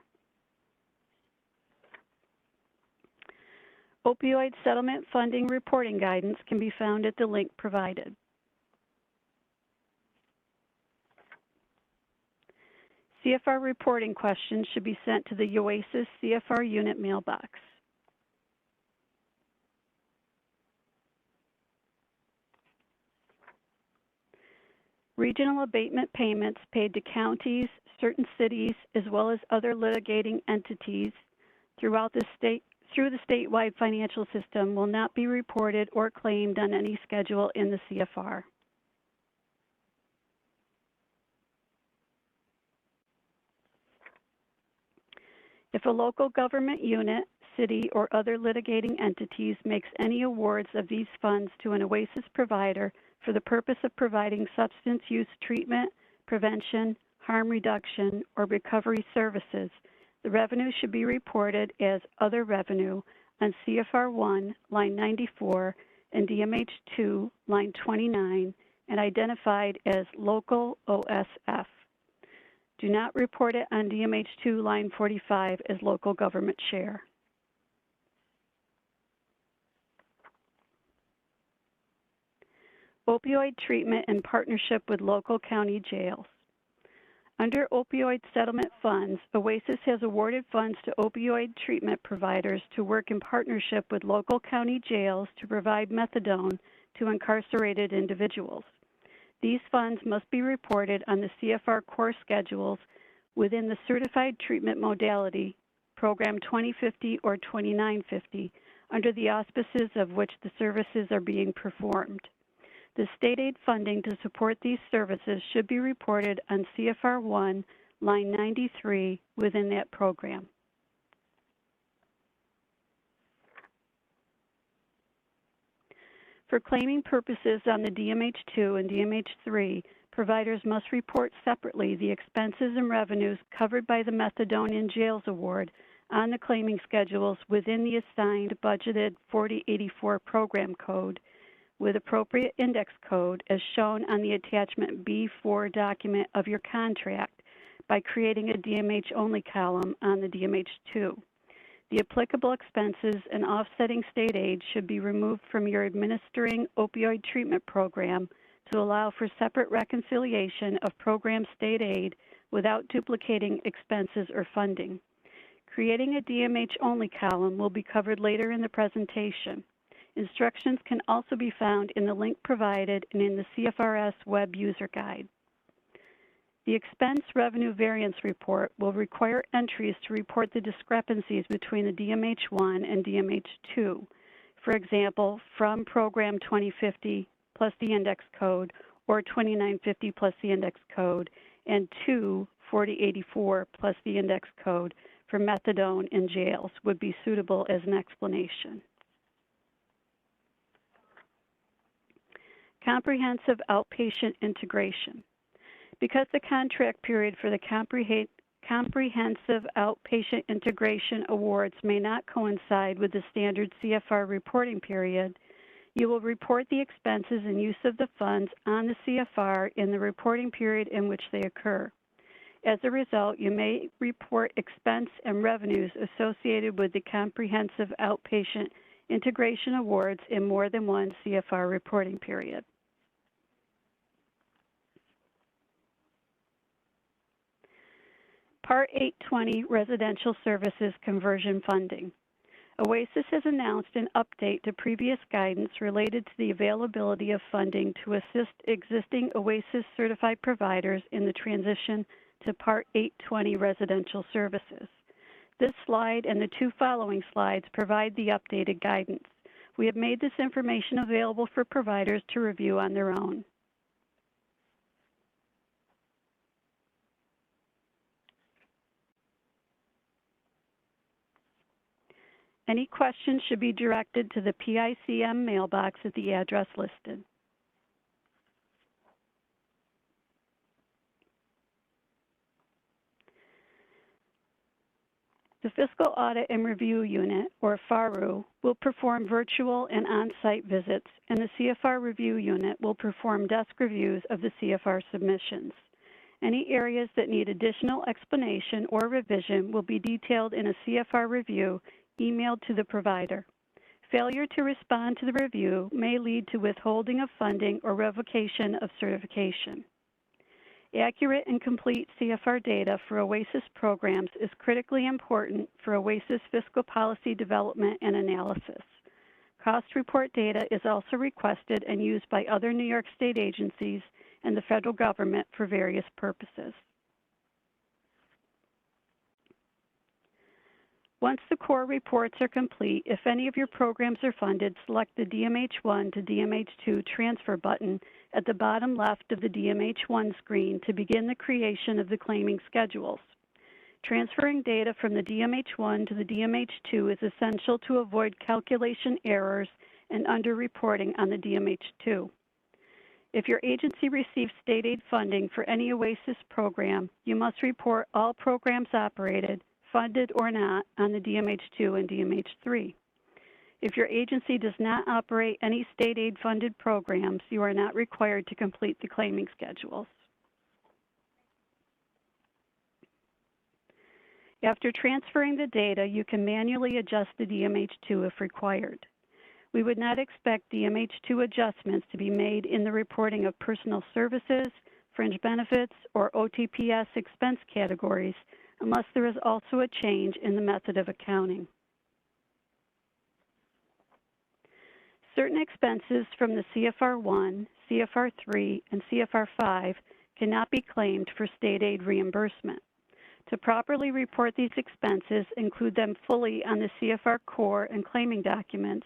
Opioid settlement funding reporting guidance can be found at the link provided. CFR reporting questions should be sent to the OASIS CFR unit mailbox. Regional abatement payments paid to counties, certain cities, as well as other litigating entities throughout the state through the statewide financial system will not be reported or claimed on any schedule in the CFR. If a local government unit, city, or other litigating entities makes any awards of these funds to an OASIS provider for the purpose of providing substance use treatment, prevention, harm reduction, or recovery services, the revenue should be reported as other revenue on CFR 1, line 94, and DMH 2, line 29, and identified as local OSF. Do not report it on DMH 2, line 45 as local government share. Opioid treatment in partnership with local county jails. Under opioid settlement funds, OASIS has awarded funds to opioid treatment providers to work in partnership with local county jails to provide methadone to incarcerated individuals. These funds must be reported on the CFR core schedules within the certified treatment modality, Program 2050 or 2950, under the auspices of which the services are being performed. The state aid funding to support these services should be reported on CFR 1, line 93, within that program. For claiming purposes on the DMH2 and DMH3, providers must report separately the expenses and revenues covered by the Methadone in Jails Award on the claiming schedules within the assigned budgeted 4084 program code with appropriate index code as shown on the attachment B4 document of your contract by creating a DMH-only column on the DMH-2. The applicable expenses and offsetting state aid should be removed from your administering opioid treatment program to allow for separate reconciliation of program state aid without duplicating expenses or funding. Creating a DMH-only column will be covered later in the presentation. Instructions can also be found in the link provided and in the CFRS web user guide. The expense revenue variance report will require entries to report the discrepancies between the DMH-1 and DMH-2. For example, from program 2050 plus the index code or 2950 plus the index code and to 4084 plus the index code for methadone in jails would be suitable as an explanation. Comprehensive outpatient integration. Because the contract period for the comprehensive outpatient integration awards may not coincide with the standard CFR reporting period, you will report the expenses and use of the funds on the CFR in the reporting period in which they occur. As a result, you may report expense and revenues associated with the comprehensive outpatient integration awards in more than one CFR reporting period. Part 820 Residential Services Conversion Funding. OASIS has announced an update to previous guidance related to the availability of funding to assist existing OASIS certified providers in the transition to Part 820 Residential Services. This slide and the two following slides provide the updated guidance. We have made this information available for providers to review on their own. Any questions should be directed to the PICM mailbox at the address listed. The Fiscal Audit and Review Unit, or FARU, will perform virtual and on-site visits, and the CFR Review Unit will perform desk reviews of the CFR submissions. Any areas that need additional explanation or revision will be detailed in a CFR review emailed to the provider. Failure to respond to the review may lead to withholding of funding or revocation of certification. Accurate and complete CFR data for OASIS programs is critically important for OASIS fiscal policy development and analysis. Cost report data is also requested and used by other New York State agencies and the federal government for various purposes. Once the core reports are complete, if any of your programs are funded, select the DMH-1 to DMH-2 transfer button at the bottom left of the DMH-1 screen to begin the creation of the claiming schedules. Transferring data from the DMH-1 to the DMH-2 is essential to avoid calculation errors and underreporting on the DMH-2. If your agency receives state aid funding for any OASIS program, you must report all programs operated, funded or not, on the DMH-2 and DMH-3. If your agency does not operate any state aid funded programs, you are not required to complete the claiming schedules. After transferring the data, you can manually adjust the DMH-2 if required. We would not expect DMH-2 adjustments to be made in the reporting of personal services, fringe benefits, or OTPS expense categories unless there is also a change in the method of accounting. Certain expenses from the CFR-1, CFR-3, and CFR-5 cannot be claimed for state aid reimbursement. To properly report these expenses, include them fully on the CFR core and claiming documents,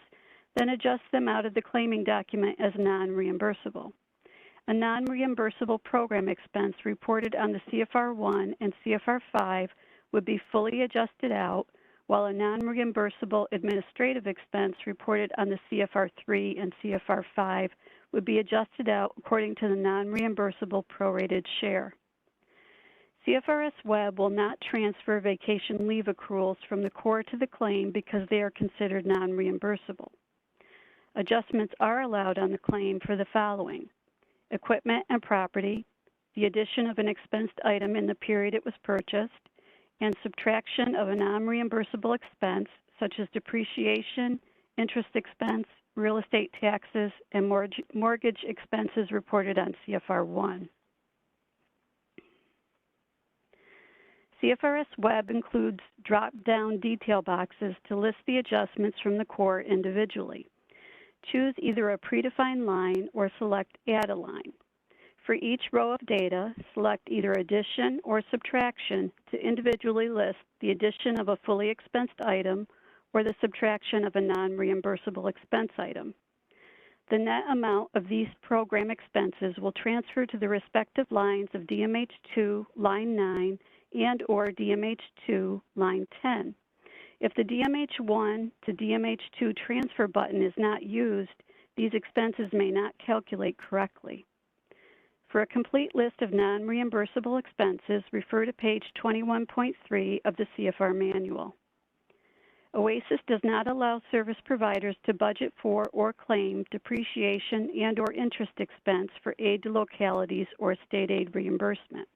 then adjust them out of the claiming document as non-reimbursable. A non-reimbursable program expense reported on the CFR-1 and CFR-5 would be fully adjusted out, while a non-reimbursable administrative expense reported on the CFR-3 and CFR-5 would be adjusted out according to the non-reimbursable prorated share. CFRS Web will not transfer vacation leave accruals from the core to the claim because they are considered non-reimbursable. Adjustments are allowed on the claim for the following: equipment and property, the addition of an expensed item in the period it was purchased, and subtraction of a non-reimbursable expense such as depreciation, interest expense, real estate taxes, and mortgage expenses reported on CFR 1. CFRS Web includes drop-down detail boxes to list the adjustments from the core individually. Choose either a predefined line or select Add a Line. For each row of data, select either addition or subtraction to individually list the addition of a fully expensed item or the subtraction of a non-reimbursable expense item. The net amount of these program expenses will transfer to the respective lines of DMH2 line 9 and or DMH2 line 10. If the DMH1 to DMH2 transfer button is not used, these expenses may not calculate correctly. For a complete list of non-reimbursable expenses, refer to page 21.3 of the CFR manual. OASIS does not allow service providers to budget for or claim depreciation and or interest expense for aid to localities or state aid reimbursement.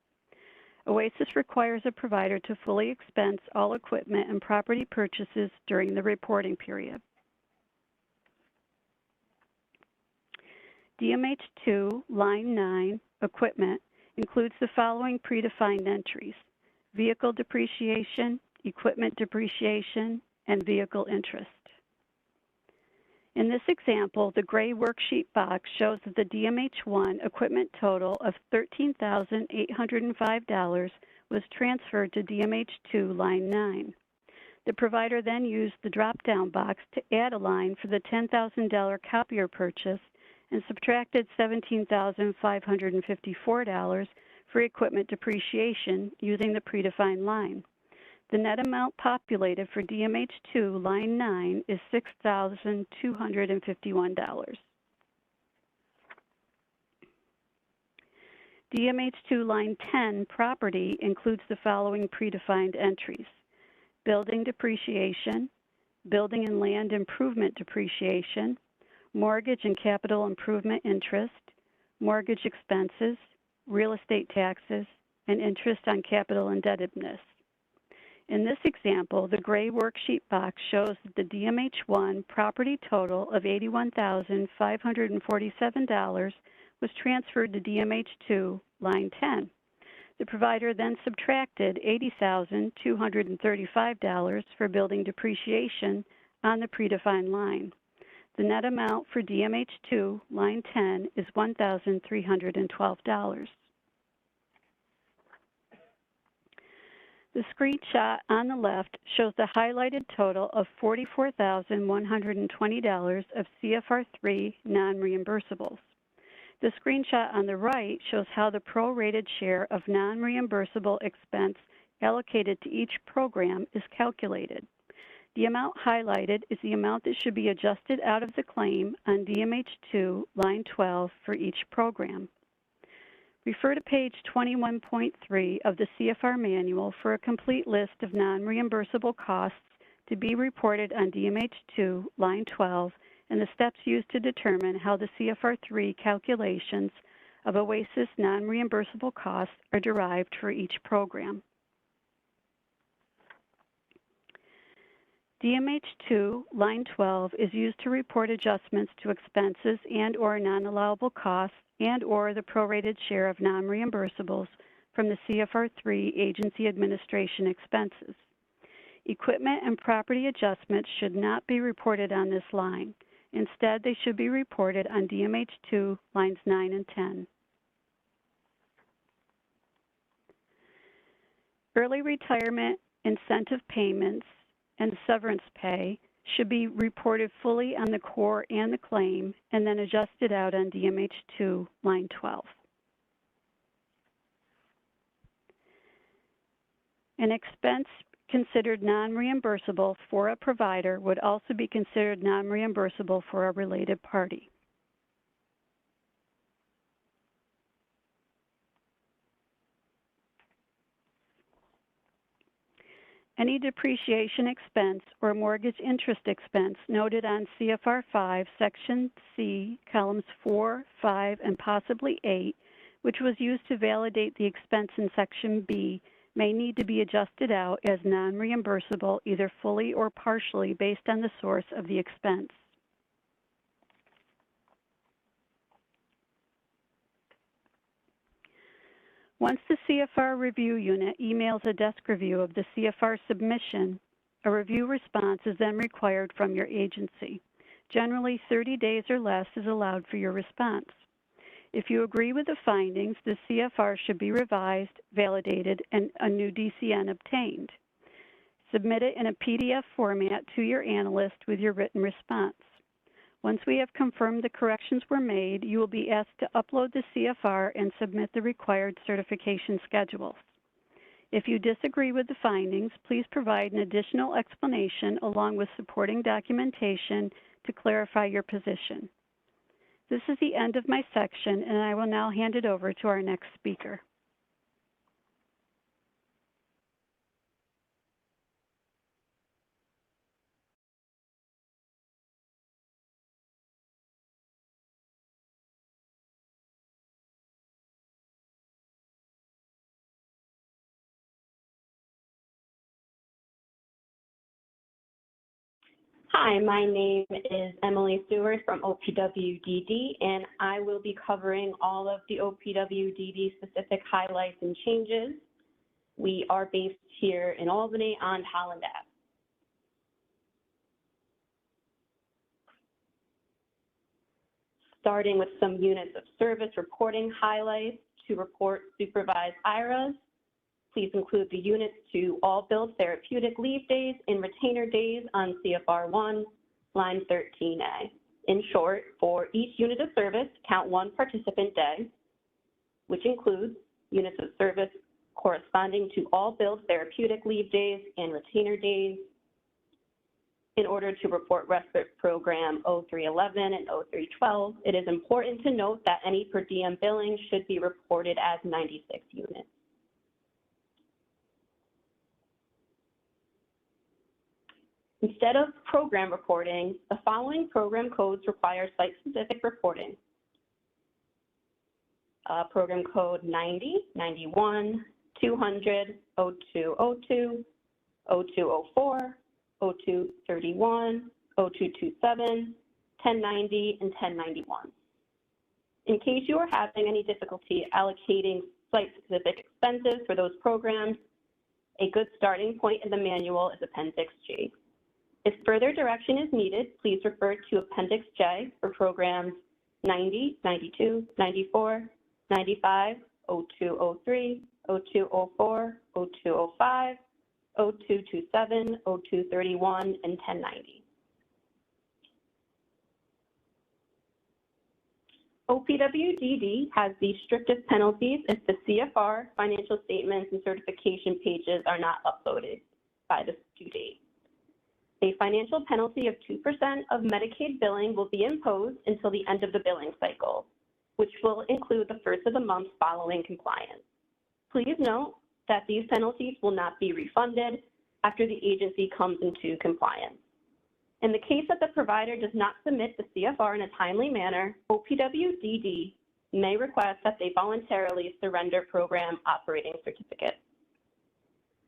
OASIS requires a provider to fully expense all equipment and property purchases during the reporting period. DMH2 line 9 equipment includes the following predefined entries: vehicle depreciation, equipment depreciation, and vehicle interest. In this example, the gray worksheet box shows that the DMH1 equipment total of $13,805 was transferred to DMH2 line 9. The provider then used the drop-down box to add a line for the $10,000 copier purchase and subtracted $17,554 for equipment depreciation using the predefined line. The net amount populated for DMH2 line 9 is $6,251. DMH2 line 10 property includes the following predefined entries: building depreciation, building and land improvement depreciation, mortgage and capital improvement interest, mortgage expenses, real estate taxes, and interest on capital indebtedness. In this example, the gray worksheet box shows that the DMH1 property total of $81,547 was transferred to DMH2 line 10. The provider then subtracted $80,235 for building depreciation on the predefined line. The net amount for DMH2 line 10 is $1,312. The screenshot on the left shows the highlighted total of $44,120 of CFR3 non-reimbursables. The screenshot on the right shows how the prorated share of non-reimbursable expense allocated to each program is calculated. The amount highlighted is the amount that should be adjusted out of the claim on DMH2 line 12 for each program. Refer to page 21.3 of the CFR manual for a complete list of non-reimbursable costs to be reported on DMH2 line 12 and the steps used to determine how the CFR3 calculations of OASIS non-reimbursable costs are derived for each program. DMH2 line 12 is used to report adjustments to expenses and or non-allowable costs and or the prorated share of non-reimbursables from the CFR3 agency administration expenses. Equipment and property adjustments should not be reported on this line. Instead, they should be reported on DMH2 lines 9 and 10. Early retirement incentive payments and severance pay should be reported fully on the core and the claim and then adjusted out on DMH2 line 12. An expense considered non-reimbursable for a provider would also be considered non-reimbursable for a related party. Any depreciation expense or mortgage interest expense noted on CFR 5, Section C, columns 4, 5, and possibly 8, which was used to validate the expense in Section B, may need to be adjusted out as non-reimbursable either fully or partially based on the source of the expense. Once the CFR review unit emails a desk review of the CFR submission, a review response is then required from your agency. Generally, 30 days or less is allowed for your response. If you agree with the findings, the CFR should be revised, validated, and a new DCN obtained. Submit it in a PDF format to your analyst with your written response. Once we have confirmed the corrections were made, you will be asked to upload the CFR and submit the required certification schedules. If you disagree with the findings, please provide an additional explanation along with supporting documentation to clarify your position. This is the end of my section, and I will now hand it over to our next speaker. Hi, my name is Emily Stewart from OPWDD, and I will be covering all of the OPWDD specific highlights and changes. We are based here in Albany on Holland Ave. Starting with some units of service reporting highlights to report supervised IRAs. Please include the units to all billed therapeutic leave days and retainer days on CFR 1, line 13A. In short, for each unit of service, count one participant day, which includes units of service corresponding to all billed therapeutic leave days and retainer days. In order to report respite program 0311 and 0312, it is important to note that any per diem billing should be reported as 96 units. Instead of program reporting, the following program codes require site-specific reporting. Program code 90, 91, 200, 0202, 0204, 0231, 0227, 1090, and 1091. In case you are having any difficulty allocating site-specific expenses for those programs, a good starting point in the manual is Appendix G. If further direction is needed, please refer to Appendix J for programs 90, 92, 94, 95, 0203, 0204, 0205, 0227, 0231, and 1090. OPWDD has the strictest penalties if the CFR, financial statements, and certification pages are not uploaded by the due date. A financial penalty of 2% of Medicaid billing will be imposed until the end of the billing cycle, which will include the first of the month following compliance. Please note that these penalties will not be refunded after the agency comes into compliance. In the case that the provider does not submit the CFR in a timely manner, OPWDD may request that they voluntarily surrender program operating certificate.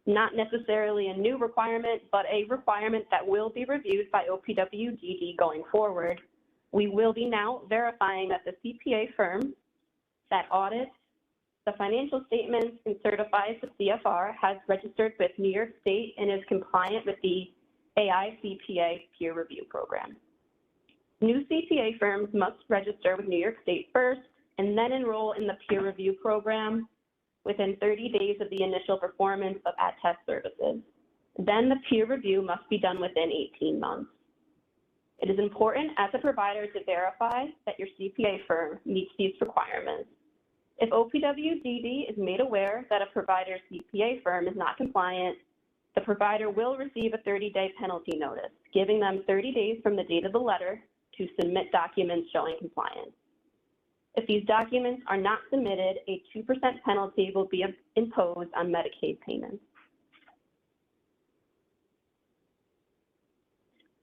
Not necessarily a new requirement, but a requirement that will be reviewed by OPWDD going forward. We will be now verifying that the CPA firm that audits the financial statements and certifies the CFR has registered with New York State and is compliant with the AICPA peer review program. New CPA firms must register with New York State first and then enroll in the peer review program within 30 days of the initial performance of at-test services. Then the peer review must be done within 18 months. It is important as a provider to verify that your CPA firm meets these requirements. If OPWDD is made aware that a provider's CPA firm is not compliant, the provider will receive a 30-day penalty notice, giving them 30 days from the date of the letter to submit documents showing compliance. If these documents are not submitted, a 2% penalty will be imposed on Medicaid payments.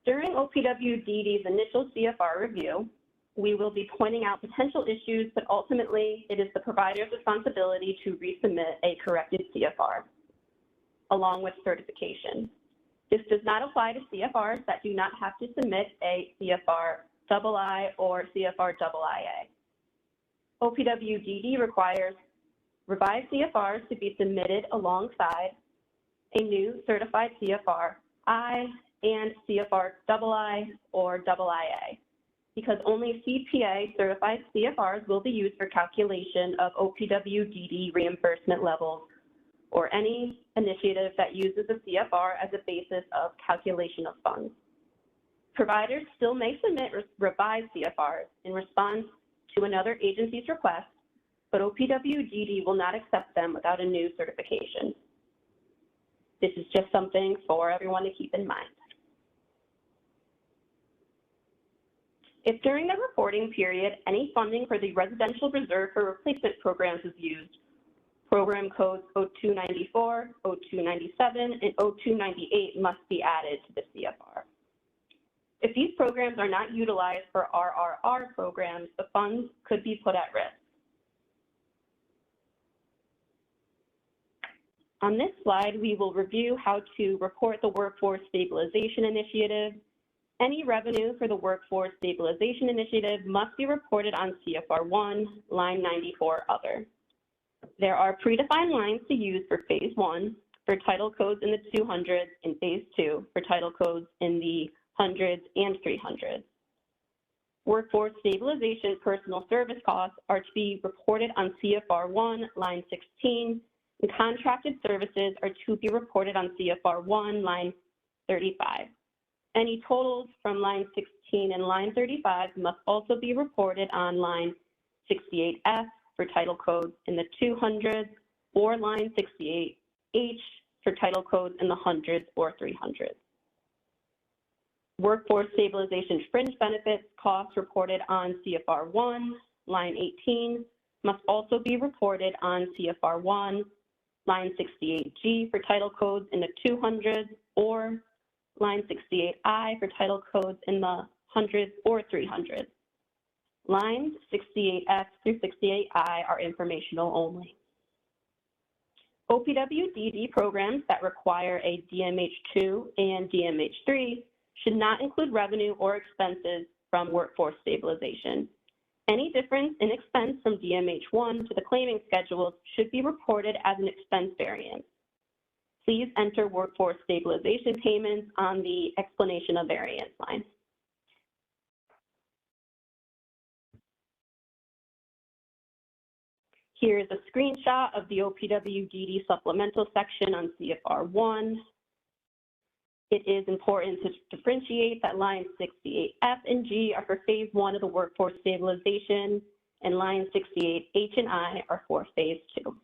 During OPWDD's initial CFR review, we will be pointing out potential issues, but ultimately it is the provider's responsibility to resubmit a corrected CFR, along with certification. This does not apply to CFRs that do not have to submit a CFR II or CFR II. OPWDD requires revised CFRs to be submitted alongside a new certified CFR I and CFR II or IIA, because only CPA certified CFRs will be used for calculation of OPWDD reimbursement levels or any initiative that uses a CFR as a basis of calculation of funds. Providers still may submit revised CFRs in response to another agency's request, but OPWDD will not accept them without a new certification. This is just something for everyone to keep in mind. If during the reporting period, any funding for the Residential Reserve for Replacement programs is used, program codes 0294, 0297, and 0298 must be added to the CFR. If these programs are not utilized for RRR programs, the funds could be put at risk. On this slide, we will review how to report the Workforce Stabilization Initiative. Any revenue for the Workforce Stabilization Initiative must be reported on CFR 1, line 94, other. There are predefined lines to use for phase 1 for title codes in the 200s and phase 2 for title codes in the 100s and 300s. Workforce Stabilization personal service costs are to be reported on CFR 1, line 16, and contracted services are to be reported on CFR 1, line 35. Any totals from line 16 and line 35 must also be reported on line 68F for title codes in the 200s or line 68H for title codes in the 100s or 300s. Workforce Stabilization fringe benefits costs reported on CFR 1, line 18, must also be reported on CFR 1, line 68G for title codes in the 200s or line 68I for title codes in the 100s or 300s. Lines 68F through 68I are informational only. OPWDD programs that require a DMH2 and DMH3 should not include revenue or expenses from workforce stabilization. Any difference in expense from DMH1 to the claiming schedules should be reported as an expense variance. Please enter workforce stabilization payments on the explanation of variance line. Here is a screenshot of the OPWDD supplemental section on CFR 1. It is important to differentiate that lines 68F and G are for phase 1 of the workforce stabilization, and lines 68H and I are for phase 2.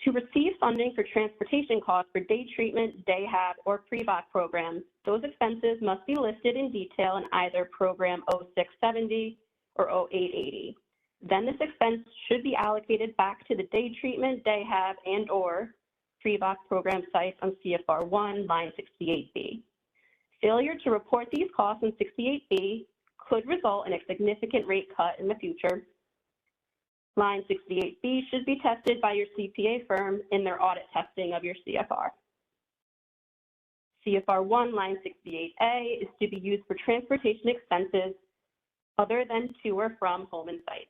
To receive funding for transportation costs for day treatment, day hab, or pre-VOC programs, those expenses must be listed in detail in either Program 0670 or 0880. Then this expense should be allocated back to the day treatment, day hab, and or pre-VOC program sites on CFR 1, line 68B. Failure to report these costs in 68B could result in a significant rate cut in the future. Line 68B should be tested by your CPA firm in their audit testing of your CFR. CFR 1, line 68A is to be used for transportation expenses other than to or from home and site.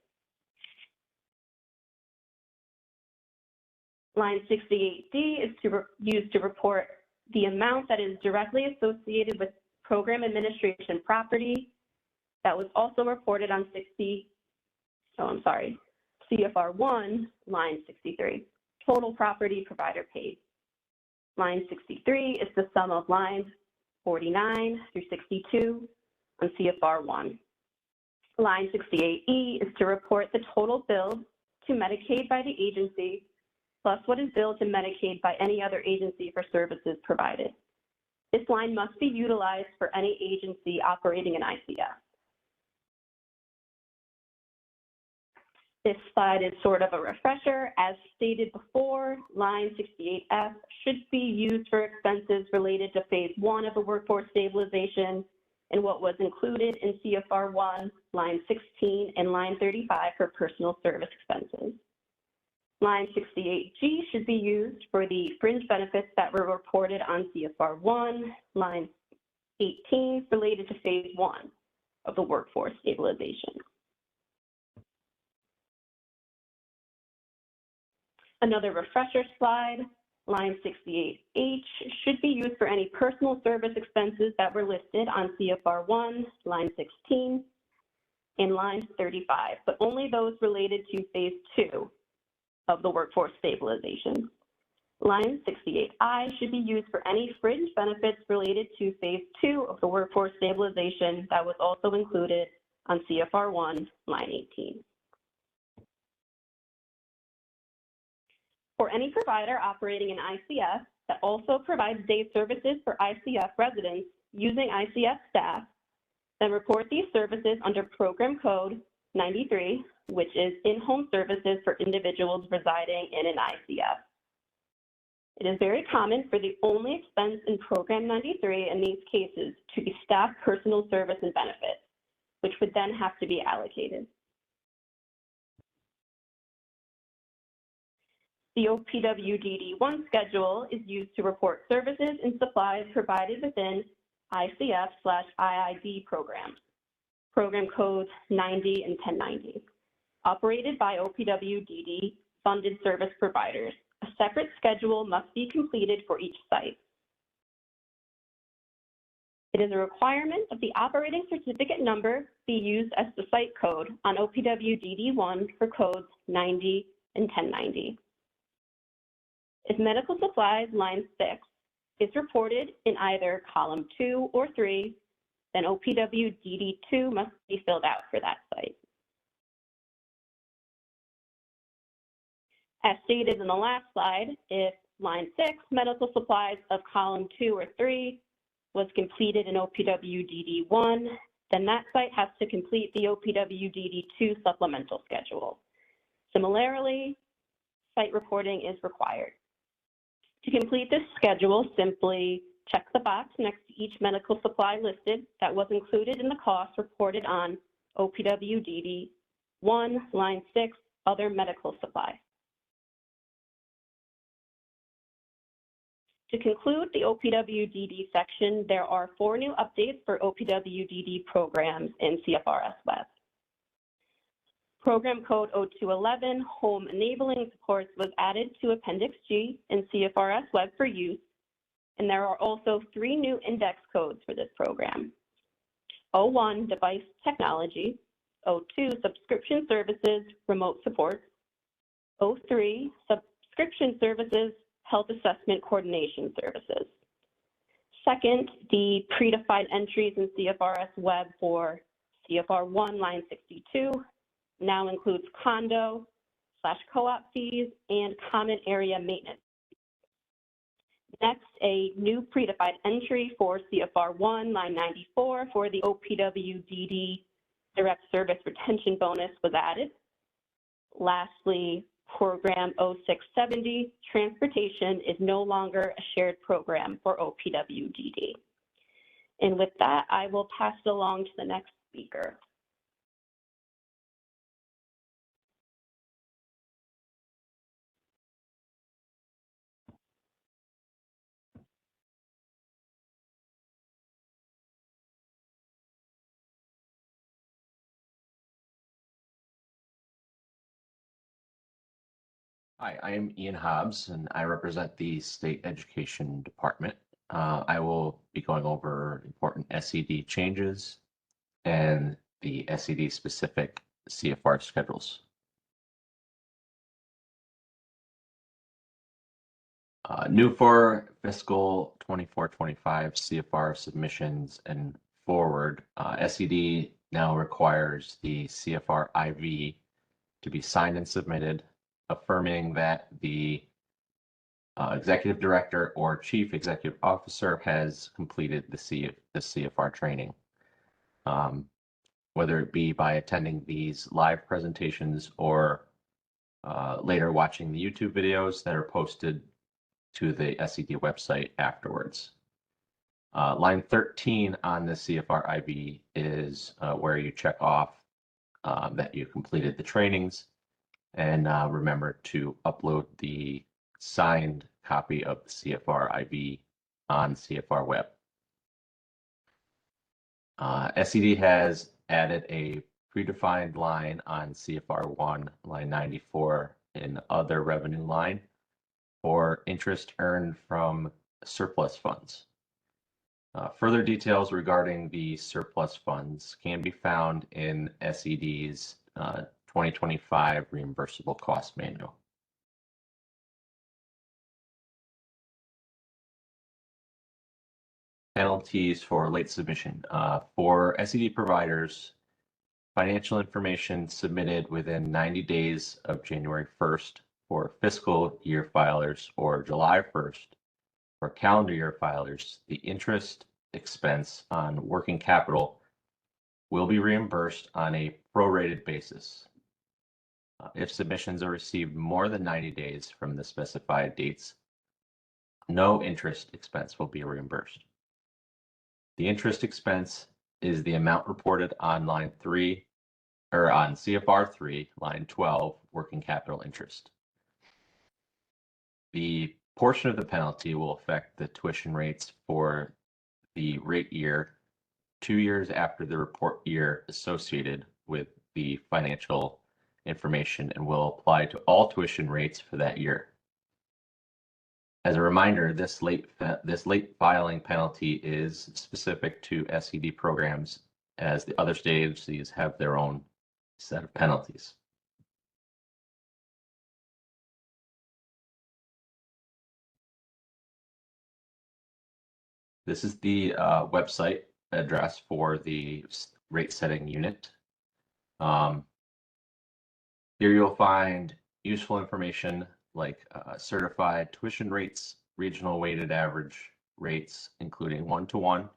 Line 68D is used to report the amount that is directly associated with program administration property that was also reported on CFR 1, line 63, total property provider paid. Line 63 is the sum of lines 49 through 62 on CFR 1. Line 68E is to report the total billed to Medicaid by the agency plus what is billed to Medicaid by any other agency for services provided. This line must be utilized for any agency operating an ICF. This slide is sort of a refresher. As stated before, line 68F should be used for expenses related to phase 1 of the workforce stabilization and what was included in CFR 1, line 16, and line 35 for personal service expenses. Line 68G should be used for the fringe benefits that were reported on CFR 1, line 18 related to phase 1 of the workforce stabilization. Another refresher slide, line 68H should be used for any personal service expenses that were listed on CFR 1, line 16, and line 35, but only those related to phase 2 of the workforce stabilization. Line 68I should be used for any fringe benefits related to phase 2 of the workforce stabilization that was also included on CFR 1, line 18. For any provider operating an ICF that also provides day services for ICF residents using ICF staff, then report these services under Program Code 93, which is in-home services for individuals residing in an ICF. It is very common for the only expense in Program 93 in these cases to be staff personal service and benefits, which would then have to be allocated. The OPWDD1 schedule is used to report services and supplies provided within ICF/IID programs, program codes 90 and 1090, operated by OPWDD funded service providers. A separate schedule must be completed for each site. It is a requirement that the operating certificate number be used as the site code on OPWDD1 for codes 90 and 1090. If medical supplies line 6 is reported in either column 2 or 3, then OPWDD2 must be filled out for that site. As stated in the last slide, if line 6, medical supplies of column 2 or 3, was completed in OPWDD1, then that site has to complete the OPWDD2 supplemental schedule. Similarly, site reporting is required. To complete this schedule, simply check the box next to each medical supply listed that was included in the cost reported on OPWDD 1, line 6, other medical supplies. To conclude the OPWDD section, there are 4 new updates for OPWDD programs in CFRS Web. Program Code 0211, Home Enabling Supports, was added to Appendix G in CFRS Web for use, and there are also 3 new index codes for this program. 01, Device Technology, 02, Subscription Services, Remote Support, 03, Subscription Services, Health Assessment Coordination Services. Second, the predefined entries in CFRS Web for CFR 1, line 62, now includes condo/co-op fees and common area maintenance. Next, a new predefined entry for CFR 1, line 94 for the OPWDD direct service retention bonus was added. Lastly, program 0670, transportation, is no longer a shared program for OPWDD. And with that, I will pass it along to the next speaker. Hi, I am Ian Hobbs, and I represent the State Education Department. I will be going over important SED changes and the SED-specific CFR schedules. New for fiscal 24-25 CFR submissions and forward, SED now requires the CFR IV to be signed and submitted, affirming that the executive director or chief executive officer has completed the CFR training. whether it be by attending these live presentations or later watching the YouTube videos that are posted to the SED website afterwards. Line 13 on the CFR IB is where you check off that you completed the trainings, and remember to upload the signed copy of the CFR IB on CFR Web. SED has added a predefined line on CFR1, line 94, in other revenue line for interest earned from surplus funds. Further details regarding the surplus funds can be found in SED's 2025 Reimbursable Cost Manual. Penalties for late submission. For SED providers, financial information submitted within 90 days of January 1st for fiscal year filers or July 1st for calendar year filers, the interest expense on working capital will be reimbursed on a prorated basis. If submissions are received more than 90 days from the specified dates, no interest expense will be reimbursed. The interest expense is the amount reported on line 3 or on CFR 3, line 12, working capital interest. The portion of the penalty will affect the tuition rates for the rate year 2 years after the report year associated with the financial information and will apply to all tuition rates for that year. As a reminder, this late filing penalty is specific to SED programs, as the other state agencies have their own set of penalties. This is the website address for the rate setting unit. Here you'll find useful information like certified tuition rates, regional weighted average rates, including one-to-one,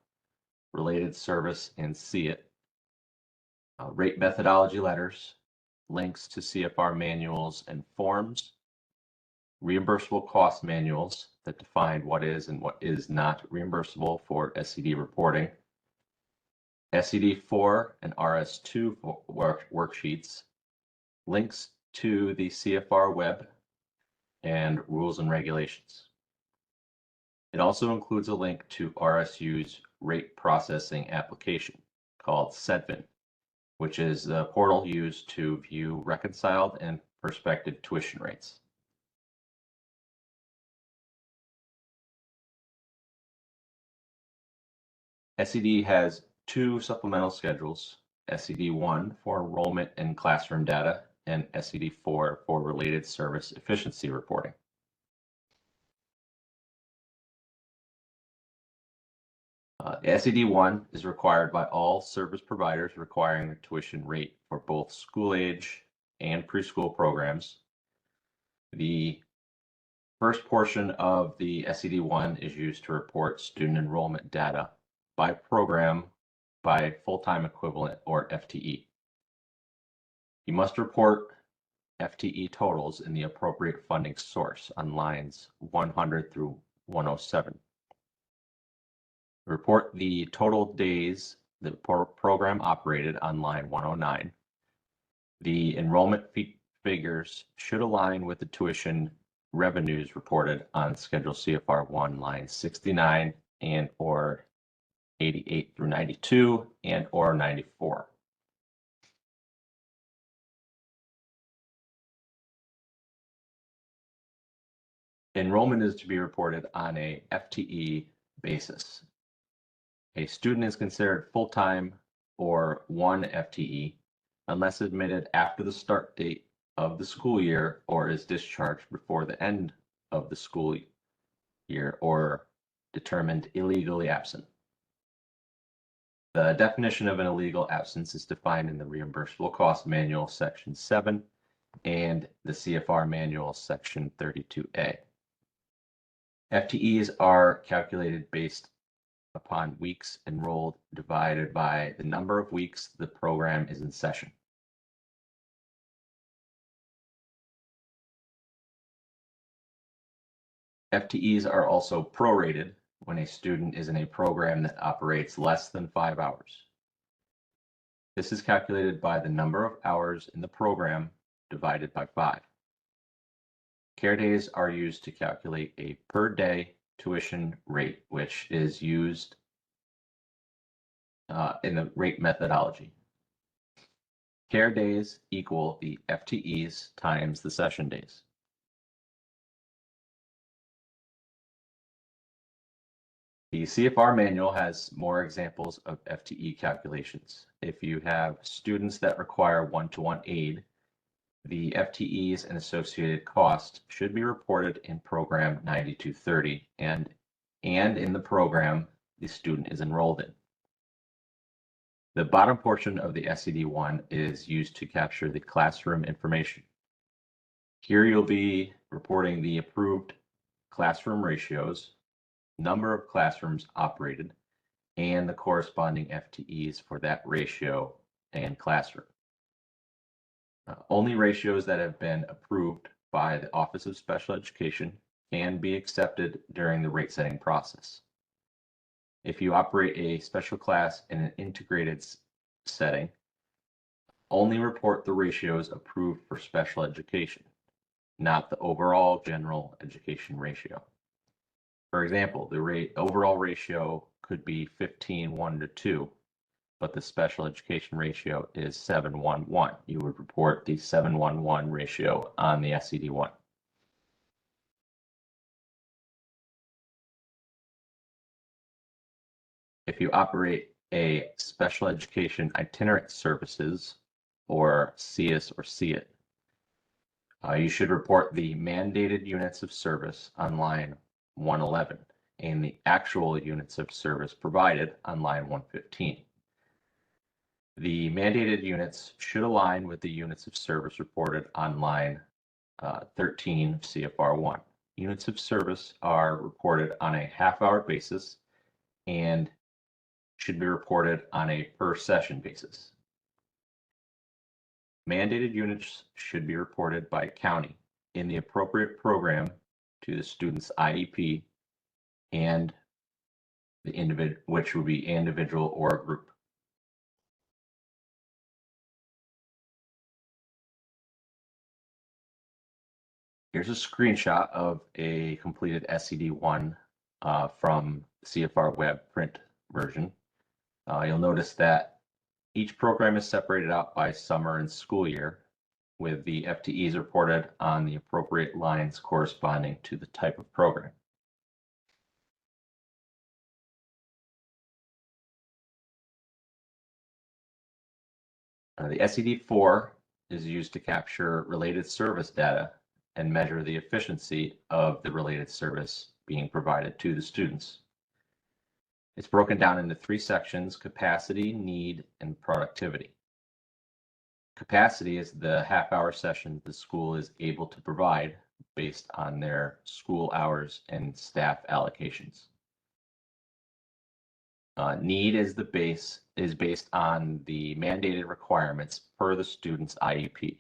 related service, and see it, rate methodology letters, links to CFR manuals and forms, reimbursable cost manuals that define what is and what is not reimbursable for SED reporting, SED4 and RS2 worksheets, links to the CFR web, and rules and regulations. It also includes a link to RSU's rate processing application called SEDVIN, which is the portal used to view reconciled and prospective tuition rates. SED has 2 supplemental schedules, SED1 for enrollment and classroom data, and SED4 for related service efficiency reporting. SED1 is required by all service providers requiring a tuition rate for both school age and preschool programs. The first portion of the SED1 is used to report student enrollment data by program by full-time equivalent or FTE. You must report FTE totals in the appropriate funding source on lines 100 through 107. Report the total days the program operated on line 109. The enrollment figures should align with the tuition revenues reported on Schedule CFR1 line 69 and or 88 through 92 and or 94. Enrollment is to be reported on a FTE basis. A student is considered full-time or 1 FTE unless admitted after the start date of the school year or is discharged before the end of the school year or determined illegally absent. The definition of an illegal absence is defined in the Reimbursable Cost Manual, Section 7, and the CFR Manual, Section 32A. FTEs are calculated based upon weeks enrolled divided by the number of weeks the program is in session. FTEs are also prorated when a student is in a program that operates less than 5 hours. This is calculated by the number of hours in the program divided by 5. Care days are used to calculate a per day tuition rate, which is used in the rate methodology. Care days equal the FTEs times the session days. The CFR manual has more examples of FTE calculations. If you have students that require one-to-one aid, the FTEs and associated costs should be reported in program 9230 and in the program the student is enrolled in. The bottom portion of the SUPP-1 is used to capture the classroom information. Here you'll be reporting the approved classroom ratios, number of classrooms operated, and the corresponding FTEs for that ratio and classroom. Only ratios that have been approved by the Office of Special Education can be accepted during the rate setting process. If you operate a special class in an integrated setting, only report the ratios approved for special education, not the overall general education ratio. For example, the overall ratio could be 15:1:2, but the special education ratio is 7:1:1. You would report the 7:1:1 ratio on the SUPP-1. If you operate a special education itinerant services, or SEIS or SEIT, you should report the mandated units of service on line 111 and the actual units of service provided on line 115. The mandated units should align with the units of service reported on line 13 of CFR1. Units of service are reported on a half-hour basis and should be reported on a per session basis. Mandated units should be reported by county in the appropriate program to the student's IEP and the individual, which would be individual or a group. Here's a screenshot of a completed SUPP-1 from CFR web print version. You'll notice that each program is separated out by summer and school year, with the FTEs reported on the appropriate lines corresponding to the type of program. The SUPP-4 is used to capture related service data and measure the efficiency of the related service being provided to the students. It's broken down into 3 sections: capacity, need, and productivity. Capacity is the half-hour session the school is able to provide based on their school hours and staff allocations. Need is based on the mandated requirements per the student's IEP.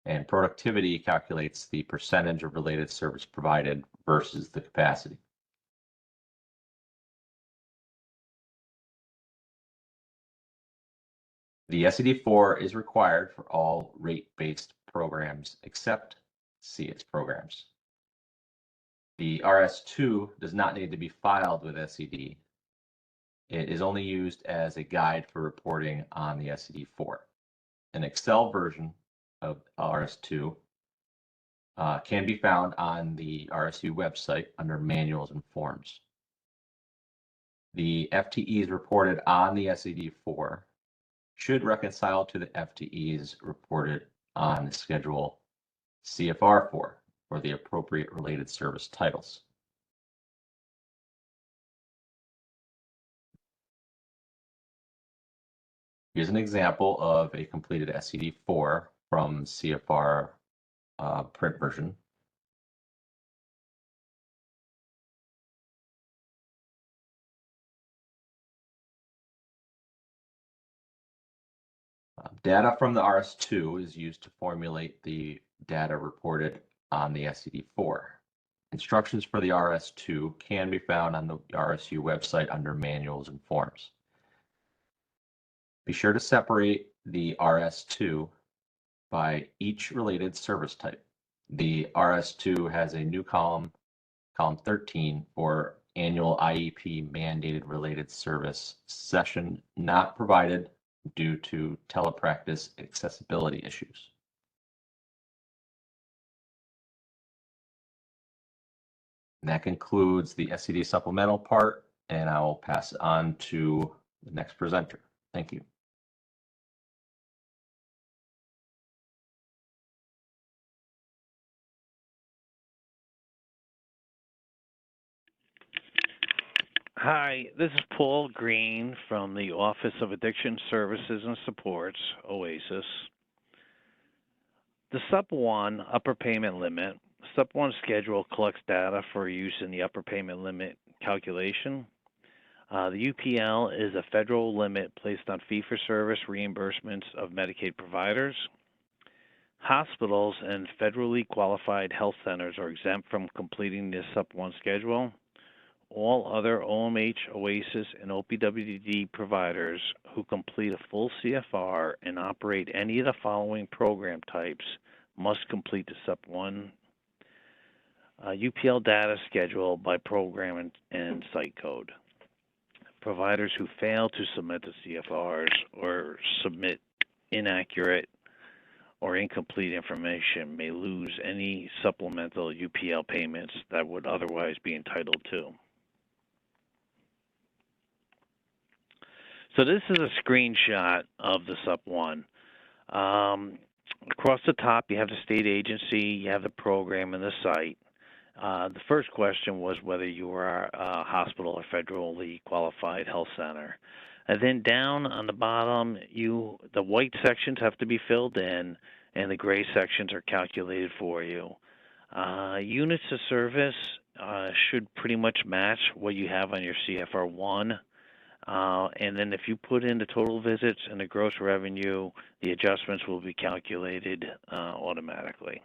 And productivity calculates the percentage of related service provided versus the capacity. The SUPP-4 is required for all rate-based programs except SEIS programs. The RS2 does not need to be filed with SED. It is only used as a guide for reporting on the SUPP-4. An Excel version of RS2 can be found on the RSU website under Manuals and Forms. The FTEs reported on the SUPP-4 should reconcile to the FTEs reported on the schedule CFR-4 for the appropriate related service titles. Here's an example of a completed SUPP-4 from CFR print version. Data from the RS2 is used to formulate the data reported on the SED4. Instructions for the RS2 can be found on the RSU website under Manuals and Forms. Be sure to separate the RS2 by each related service type. The RS2 has a new column 13, for annual IEP mandated related service session not provided due to telepractice accessibility issues. And that concludes the SED supplemental part, and I will pass it on to the next presenter. Thank you. Hi, this is Paul Green from the Office of Addiction Services and Supports, OASIS. The SUPP-1 upper payment limit. SUPP-1 schedule collects data for use in the upper payment limit calculation. The UPL is a federal limit placed on fee-for-service reimbursements of Medicaid providers. Hospitals and federally qualified health centers are exempt from completing this SUPP-1 schedule. All other OMH, OASIS, and OPWDD providers who complete a full CFR and operate any of the following program types must complete the SUPP-1 UPL data schedule by program and site code. Providers who fail to submit the CFRs or submit inaccurate or incomplete information may lose any supplemental UPL payments that would otherwise be entitled to. So this is a screenshot of the SUPP-1. Across the top, you have the state agency, you have the program, and the site. The first question was whether you were a hospital or federally qualified health center. And then down on the bottom, the white sections have to be filled in, and the gray sections are calculated for you. Units of service should pretty much match what you have on your CFR-1. And then if you put in the total visits and the gross revenue, the adjustments will be calculated automatically.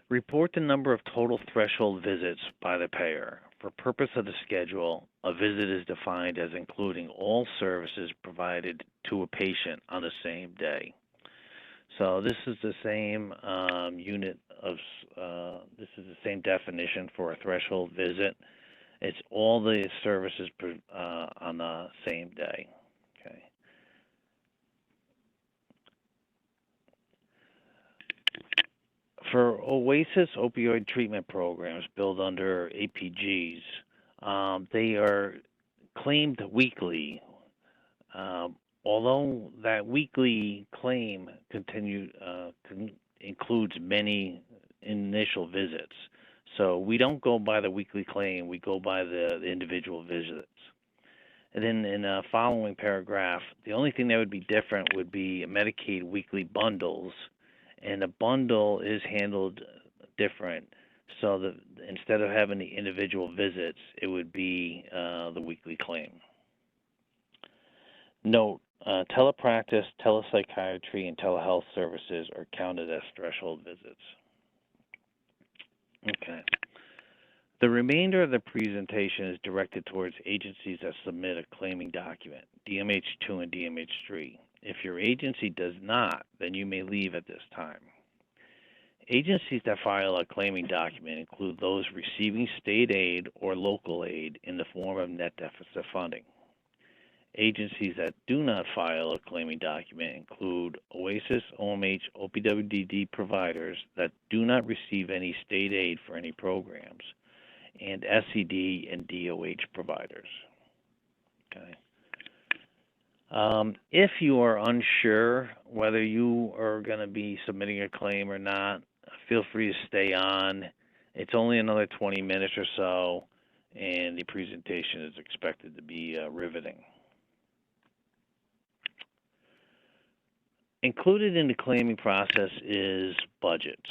Report the number of total threshold visits by the payer. For purpose of the schedule, a visit is defined as including all services provided to a patient on the same day. So this is the same this is the same definition for a threshold visit. It's all the services on the same day. Okay. For OASIS opioid treatment programs billed under APGs, they are claimed weekly. Although that weekly claim includes many initial visits. So we don't go by the weekly claim, we go by the individual visits. And then in the following paragraph, the only thing that would be different would be Medicaid weekly bundles, and the bundle is handled different. So that instead of having the individual visits, it would be the weekly claim. Note, telepractice, telepsychiatry, and telehealth services are counted as threshold visits. Okay. The remainder of the presentation is directed towards agencies that submit a claiming document, DMH2 and DMH3. If your agency does not, then you may leave at this time. Agencies that file a claiming document include those receiving state aid or local aid in the form of net deficit funding. Agencies that do not file a claiming document include OASIS, OMH, OPWDD providers that do not receive any state aid for any programs, and SED and DOH providers. Okay. If you are unsure whether you are going to be submitting a claim or not, feel free to stay on. It's only another 20 minutes or so, and the presentation is expected to be riveting. Included in the claiming process is budgets.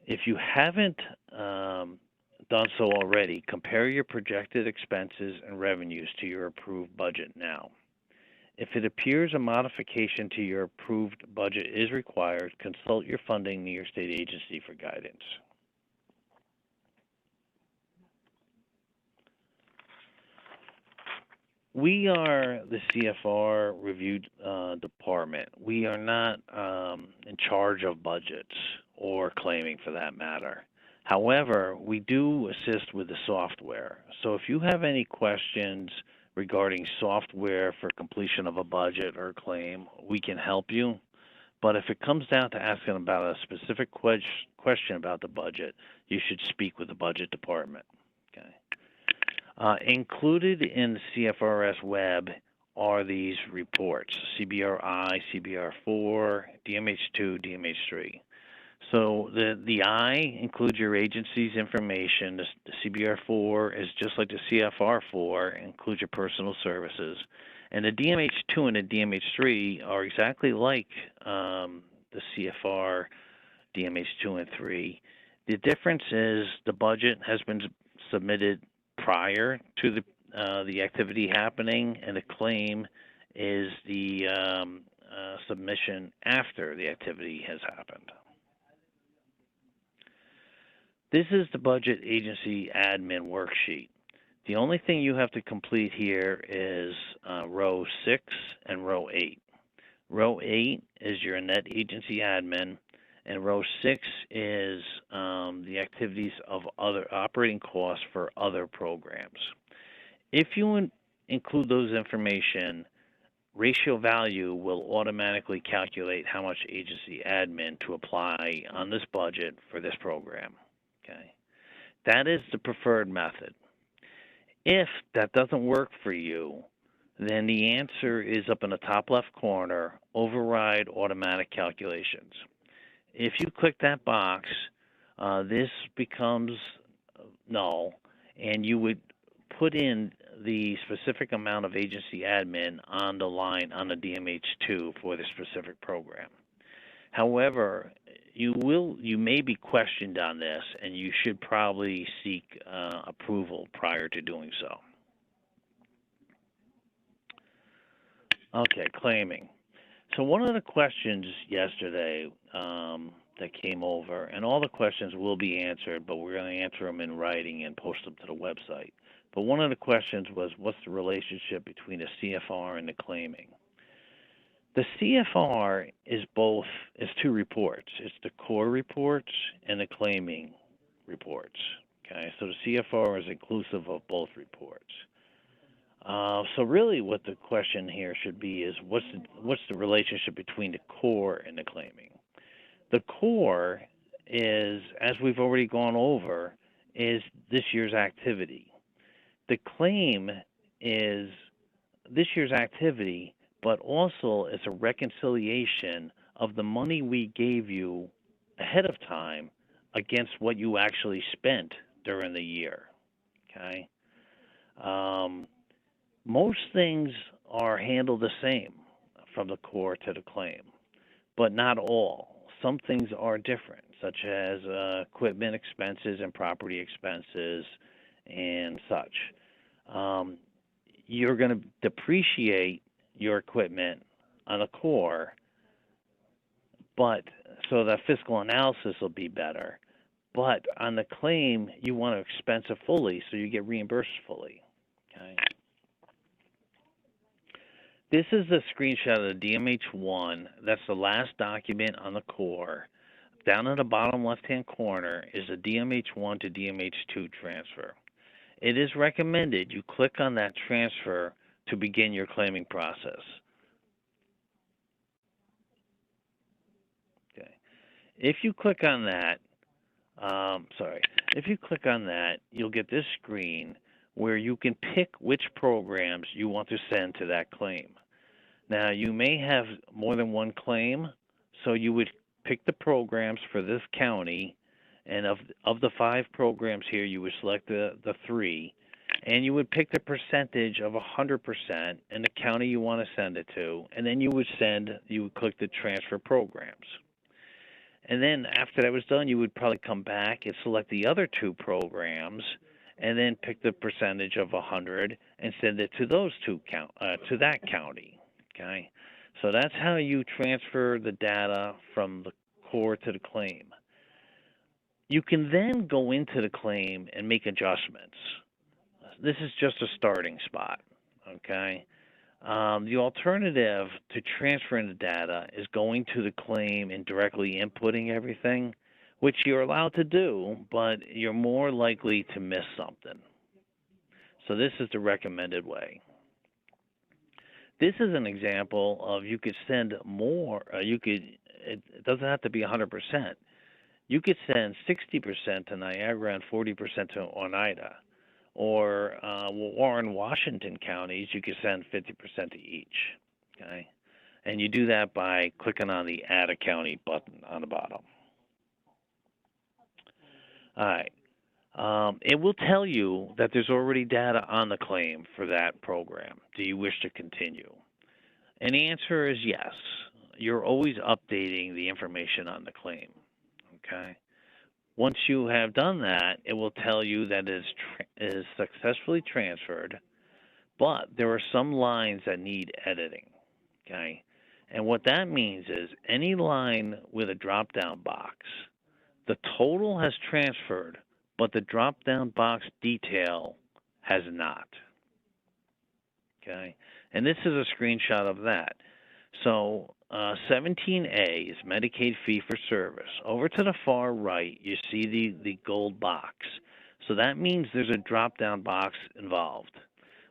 If you haven't done so already, compare your projected expenses and revenues to your approved budget now. If it appears a modification to your approved budget is required, consult your funding New York State agency for guidance. We are the CFR review department. We are not in charge of budgets or claiming for that matter. However, we do assist with the software. So if you have any questions regarding software for completion of a budget or claim, we can help you. But if it comes down to asking about a specific question about the budget, you should speak with the budget department. Okay. Included in the CFRS web are these reports: CBRI, CBR4, DMH2, DMH3. So the I includes your agency's information. The CBR4 is just like the CFR4, includes your personal services. And the DMH2 and the DMH3 are exactly like the CFR, DMH2 and 3. The difference is the budget has been submitted prior to the activity happening, and the claim is the submission after the activity has happened. This is the budget agency admin worksheet. The only thing you have to complete here is row 6 and row 8. Row 8 is your net agency admin, and row 6 is the activities of other operating costs for other programs. If you include those information, ratio value will automatically calculate how much agency admin to apply on this budget for this program. Okay, that is the preferred method. If that doesn't work for you, then the answer is up in the top left corner, override automatic calculations. If you click that box, this becomes null, and you would put in the specific amount of agency admin on the line on the DMH2 for the specific program. However, you may be questioned on this, and you should probably seek approval prior to doing so. Okay, claiming. So one of the questions yesterday that came over, and all the questions will be answered, but we're going to answer them in writing and post them to the website. But one of the questions was, what's the relationship between the CFR and the claiming? The CFR is two reports. It's the core reports and the claiming reports. Okay, so the CFR is inclusive of both reports. So really what the question here should be is, what's the relationship between the core and the claiming? The core is, as we've already gone over, is this year's activity. The claim is this year's activity, but also it's a reconciliation of the money we gave you ahead of time against what you actually spent during the year. Okay. Most things are handled the same from the core to the claim, but not all. Some things are different, such as equipment expenses and property expenses and such. You're going to depreciate your equipment on the core, but so the fiscal analysis will be better. But on the claim, you want to expense it fully, so you get reimbursed fully. Okay. This is the screenshot of the DMH1. That's the last document on the core. Down in the bottom left-hand corner is a DMH1 to DMH2 transfer. It is recommended you click on that transfer to begin your claiming process. Okay. If you click on that, if you click on that, you'll get this screen where you can pick which programs you want to send to that claim. Now, you may have more than one claim, so you would pick the programs for this county, and of the 5 programs here, you would select the 3, and you would pick the percentage of 100% in the county you want to send it to, and then you would click the transfer programs. And then after that was done, you would probably come back and select the other 2 programs, and then pick the percentage of 100 and send it to those to that county. Okay, so that's how you transfer the data from the core to the claim. You can then go into the claim and make adjustments. This is just a starting spot. Okay. The alternative to transferring the data is going to the claim and directly inputting everything, which you're allowed to do, but you're more likely to miss something. So this is the recommended way. This is an example of you could send more. It doesn't have to be 100%. You could send 60% to Niagara and 40% to Oneida. Or Warren, Washington counties, you could send 50% to each. Okay, and you do that by clicking on the Add a County button on the bottom. All right. It will tell you that there's already data on the claim for that program. Do you wish to continue? And the answer is yes. You're always updating the information on the claim. Okay. Once you have done that, it will tell you that it is successfully transferred, but there are some lines that need editing. Okay. And what that means is any line with a drop-down box, the total has transferred, but the drop-down box detail has not. Okay, and this is a screenshot of that. So 17A is Medicaid fee-for-service. Over to the far right, you see the gold box. So that means there's a drop-down box involved.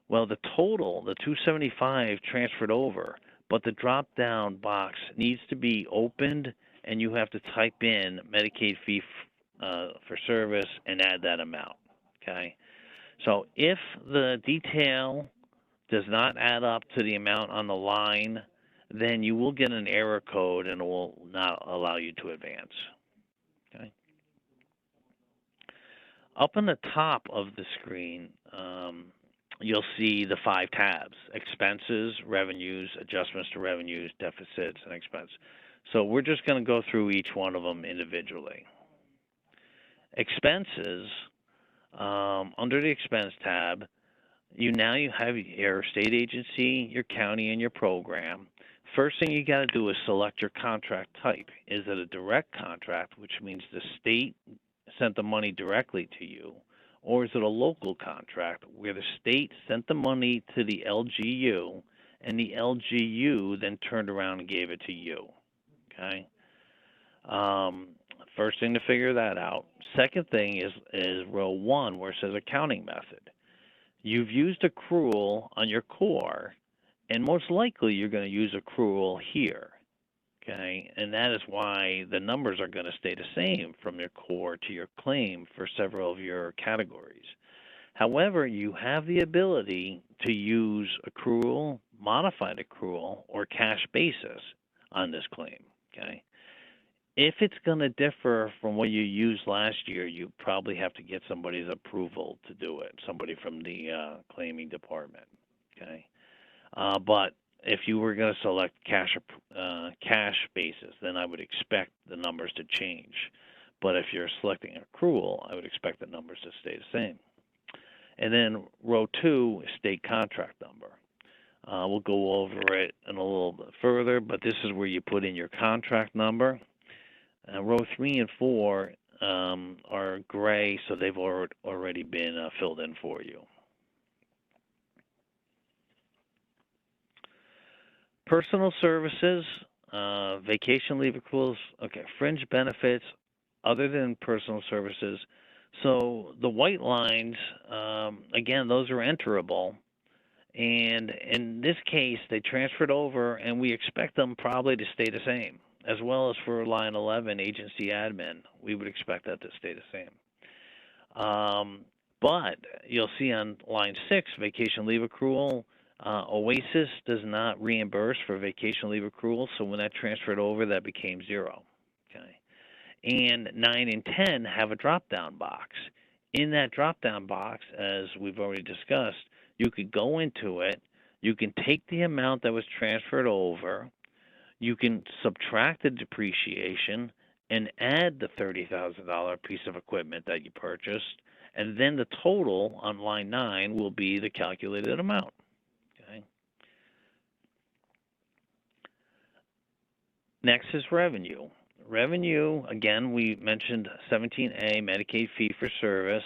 Well, the total, the 275, transferred over, but the drop-down box needs to be opened, and you have to type in Medicaid fee for service and add that amount. Okay, so if the detail does not add up to the amount on the line, then you will get an error code and it will not allow you to advance. Okay. Up on the top of the screen, you'll see the 5 tabs: expenses, revenues, adjustments to revenues, deficits, and expense. So we're just going to go through each one of them individually. Expenses, under the expense tab, you have your state agency, your county, and your program. First thing you got to do is select your contract type. Is it a direct contract, which means the state sent the money directly to you, or is it a local contract where the state sent the money to the LGU and the LGU then turned around and gave it to you? Okay. First thing to figure that out. Second thing is row 1 where it says accounting method. You've used accrual on your core, and most likely you're going to use accrual here, okay? And that is why the numbers are going to stay the same from your core to your claim for several of your categories. However, you have the ability to use accrual, modified accrual, or cash basis on this claim, okay? If it's going to differ from what you used last year, you probably have to get somebody's approval to do it, somebody from the claiming department. Okay, but if you were going to select cash basis, then I would expect the numbers to change. But if you're selecting accrual, I would expect the numbers to stay the same. And then row 2 is state contract number. We'll go over it in a little bit further, but this is where you put in your contract number. Row 3 and 4 are gray, so they've already been filled in for you. Personal services, vacation leave accruals, okay, fringe benefits other than personal services. So the white lines, again, those are enterable. And in this case, they transferred over, and we expect them probably to stay the same. As well as for line 11, agency admin, we would expect that to stay the same. But you'll see on line 6, vacation leave accrual, OASIS does not reimburse for vacation leave accrual, so when that transferred over, that became 0. Okay. And 9 and 10 have a drop-down box. In that drop-down box, as we've already discussed, you could go into it, you can take the amount that was transferred over, you can subtract the depreciation and add the $30,000 piece of equipment that you purchased, and then the total on line 9 will be the calculated amount. Okay. Next is revenue. Revenue, again, we mentioned 17A, Medicaid fee-for-service.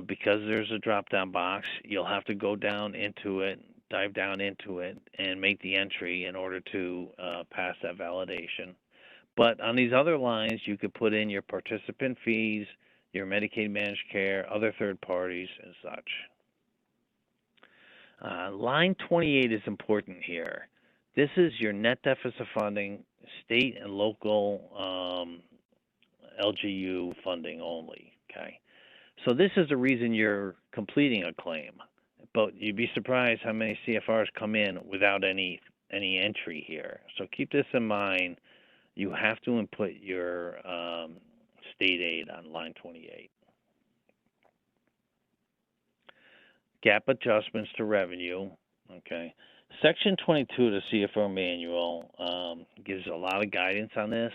Because there's a drop-down box, you'll have to go down into it, dive down into it, and make the entry in order to pass that validation. But on these other lines, you could put in your participant fees, your Medicaid managed care, other third parties, and such. Line 28 is important here. This is your net deficit funding, state and local LGU funding only, okay? So this is the reason you're completing a claim, but you'd be surprised how many CFRs come in without any entry here. So keep this in mind. You have to input your state aid on line 28. Gap adjustments to revenue, okay. Section 22 of the CFR manual gives a lot of guidance on this.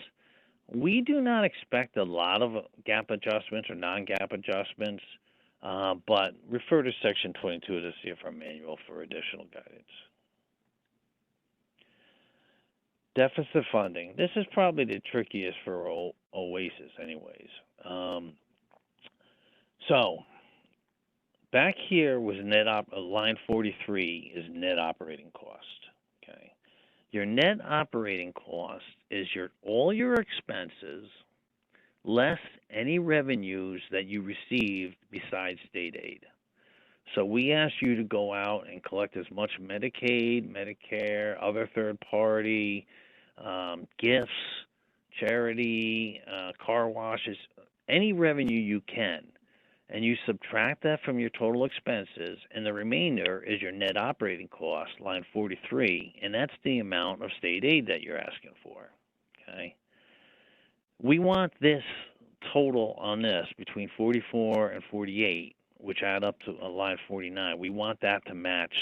We do not expect a lot of gap adjustments or non-gap adjustments, but refer to Section 22 of the CFR manual for additional guidance. Deficit funding. This is probably the trickiest for OASIS anyways. So back here was line 43 is net operating cost, okay? Your net operating cost is all your expenses less any revenues that you received besides state aid. So we ask you to go out and collect as much Medicaid, Medicare, other third party, gifts, charity, car washes, any revenue you can, and you subtract that from your total expenses, and the remainder is your net operating cost, line 43, and that's the amount of state aid that you're asking for, okay? We want this total on this between 44 and 48, which add up to line 49. We want that to match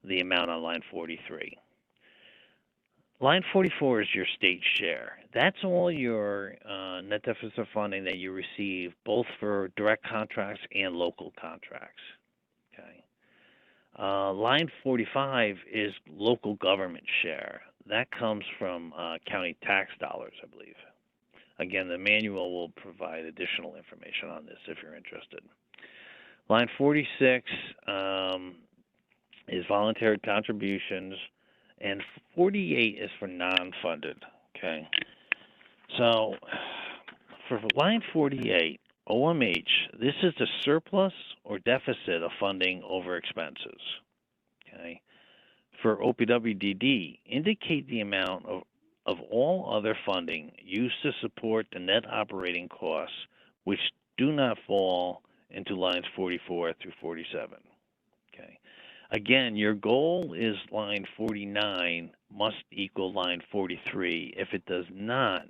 the amount on line 43. Line 44 is your state share. That's all your net deficit funding that you receive, both for direct contracts and local contracts. Okay. Line 45 is local government share. That comes from county tax dollars, I believe. Again, the manual will provide additional information on this if you're interested. Line 46 is voluntary contributions, and 48 is for non-funded, okay? So for line 48, OMH, this is the surplus or deficit of funding over expenses, okay? For OPWDD, indicate the amount of all other funding used to support the net operating costs which do not fall into lines 44 through 47, okay? Again, your goal is line 49 must equal line 43. If it does not,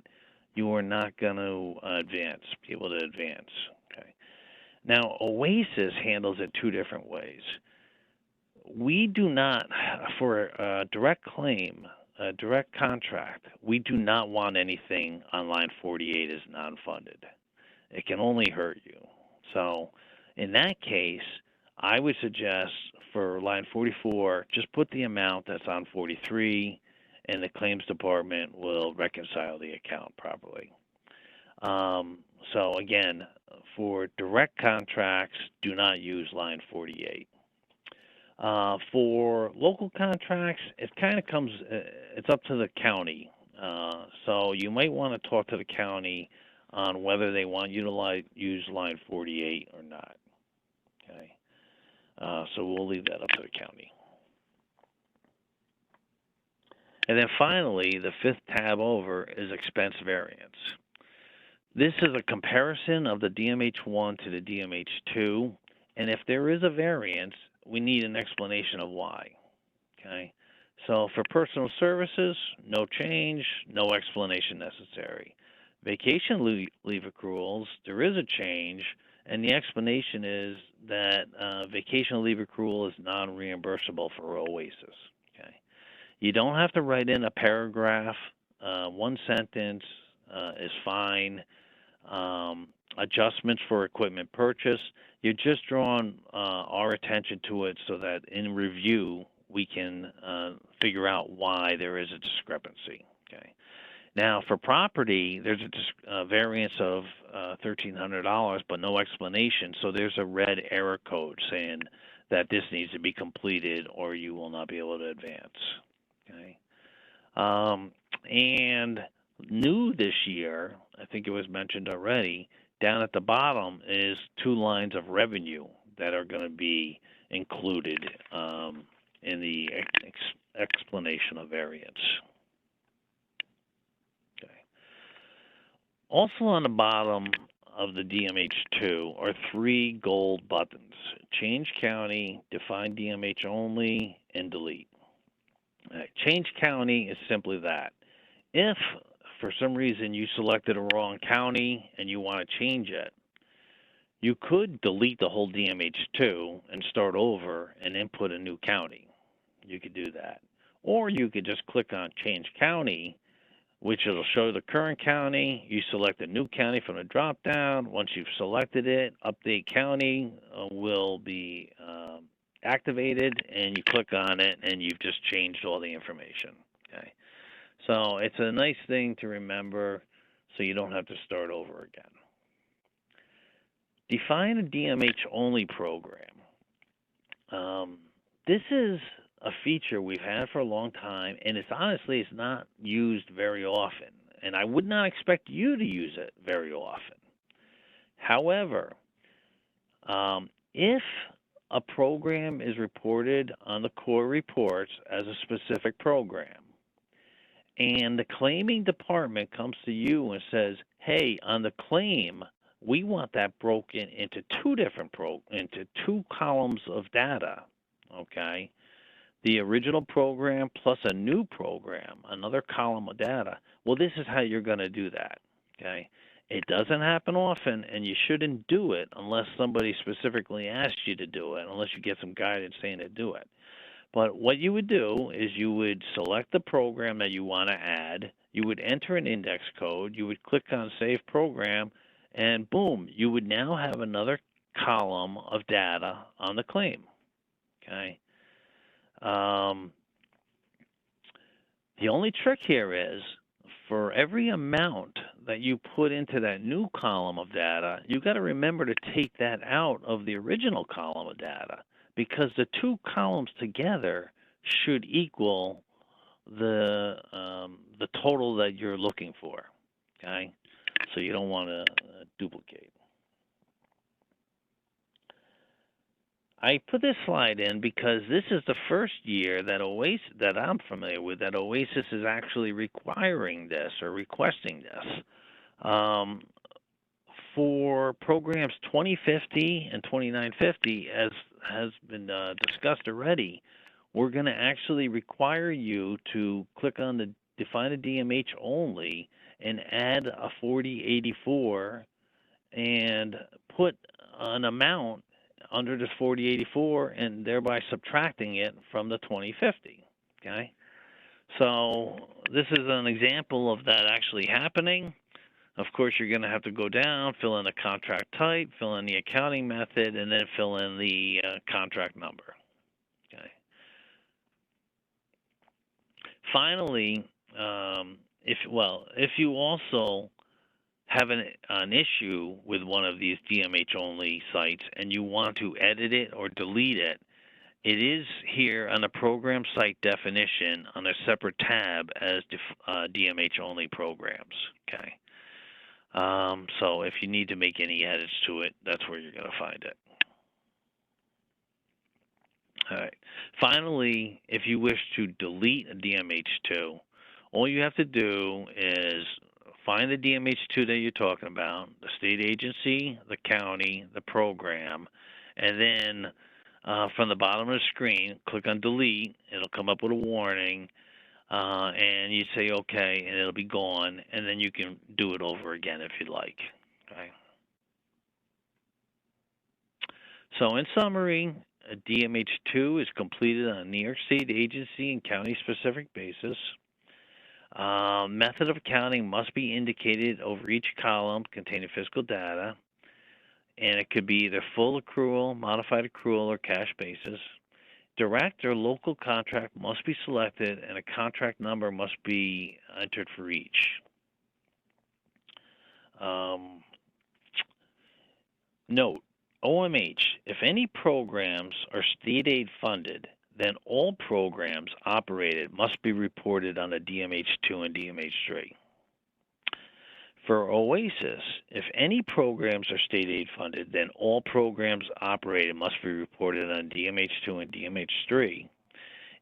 you are not going to be able to advance, okay? Now, OASIS handles it two different ways. We do not, for a direct claim, a direct contract, we do not want anything on line 48 as non-funded. It can only hurt you. So in that case, I would suggest for line 44, just put the amount that's on 43, and the claims department will reconcile the account properly. So again, for direct contracts, do not use line 48. For local contracts, it kind of comes, it's up to the county. So you might want to talk to the county on whether they want you to use line 48 or not, okay? So we'll leave that up to the county. And then finally, the fifth tab over is expense variance. This is a comparison of the DMH1 to the DMH2, and if there is a variance, we need an explanation of why, okay? So for personal services, no change, no explanation necessary. Vacation leave accruals, there is a change, and the explanation is that vacation leave accrual is non-reimbursable for OASIS, okay? You don't have to write in a paragraph. One sentence is fine. Adjustments for equipment purchase, you're just drawing our attention to it so that in review we can figure out why there is a discrepancy, okay? Now, for property, there's a variance of $1,300, but no explanation. So there's a red error code saying that this needs to be completed or you will not be able to advance. Okay. And new this year, I think it was mentioned already, down at the bottom is 2 lines of revenue that are going to be included in the explanation of variance. Okay. Also on the bottom of the DMH2 are 3 gold buttons: change county, define DMH only, and delete. Change county is simply that. If for some reason you selected a wrong county and you want to change it, you could delete the whole DMH2 and start over and input a new county. You could do that. Or you could just click on change county, which it'll show the current county. You select a new county from the drop down. Once you've selected it, update county will be activated, and you click on it and you've just changed all the information. Okay. So it's a nice thing to remember so you don't have to start over again. Define a DMH only program. This is a feature we've had for a long time, and it's not used very often, and I would not expect you to use it very often. However, if a program is reported on the core reports as a specific program, and the claiming department comes to you and says, hey, on the claim, we want that broken into 2 columns of data, okay? The original program plus a new program, another column of data. Well, this is how you're going to do that, okay? It doesn't happen often, and you shouldn't do it unless somebody specifically asked you to do it, unless you get some guidance saying to do it. But what you would do is you would select the program that you want to add, you would enter an index code, you would click on Save Program, and boom, you would now have another column of data on the claim, okay? The only trick here is for every amount that you put into that new column of data, you've got to remember to take that out of the original column of data, because the 2 columns together should equal the total that you're looking for, okay? So you don't want to duplicate. I put this slide in because this is the first year that that I'm familiar with that OASIS is actually requiring this or requesting this. For programs 2050 and 2950, as has been discussed already, we're going to actually require you to click on the Define a DMH only and add a 4084 and put an amount under this 4084 and thereby subtracting it from the 2050, okay? So this is an example of that actually happening. Of course, you're going to have to go down, fill in the contract type, fill in the accounting method, and then fill in the contract number, okay? Finally, if you also have an issue with one of these DMH only sites and you want to edit it or delete it, it is here on the program site definition on a separate tab as DMH only programs, okay? So if you need to make any edits to it, that's where you're going to find it. All right. Finally, if you wish to delete a DMH2, all you have to do is find the DMH2 that you're talking about, the state agency, the county, the program, and then from the bottom of the screen, click on delete. It'll come up with a warning, and you say okay, and it'll be gone, and then you can do it over again if you'd like. Okay. So in summary, a DMH2 is completed on a New York State agency and county-specific basis. Method of accounting must be indicated over each column containing fiscal data, and it could be either full accrual, modified accrual, or cash basis. Direct or local contract must be selected, and a contract number must be entered for each. Note, OMH, if any programs are state aid funded, then all programs operated must be reported on the DMH2 and DMH3. For OASIS, if any programs are state aid funded, then all programs operated must be reported on DMH2 and DMH3.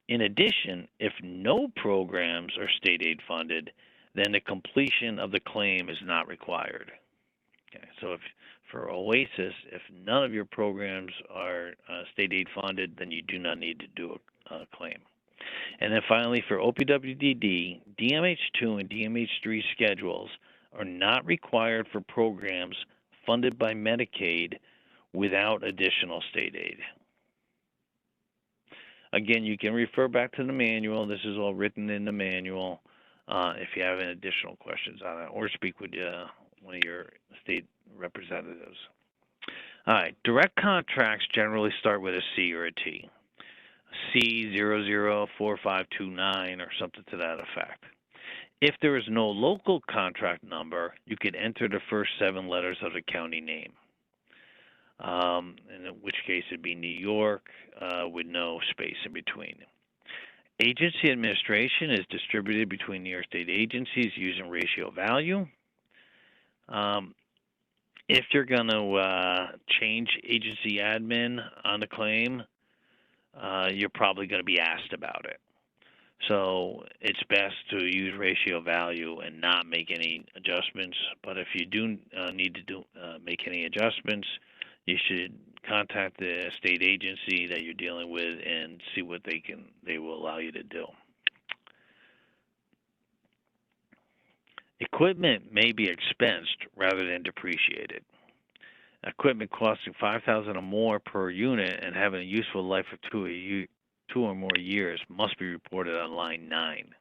In addition, if no programs are state aid funded, then the completion of the claim is not required. Okay, so if for OASIS, if none of your programs are state aid funded, then you do not need to do a claim. And then finally, for OPWDD, DMH2 and DMH3 schedules are not required for programs funded by Medicaid without additional state aid. Again, you can refer back to the manual. This is all written in the manual if you have any additional questions on it, or speak with one of your state representatives. All right, direct contracts generally start with a C or a T. C004529 or something to that effect. If there is no local contract number, you could enter the first 7 letters of the county name, in which case it'd be New York with no space in between. Agency administration is distributed between New York State agencies using ratio value. If you're going to change agency admin on the claim, you're probably going to be asked about it. So it's best to use ratio value and not make any adjustments. But if you do need to make any adjustments, you should contact the state agency that you're dealing with and see what they will allow you to do. Equipment may be expensed rather than depreciated. Equipment costing $5,000 or more per unit and having a useful life of 2 or more years must be reported on line 9.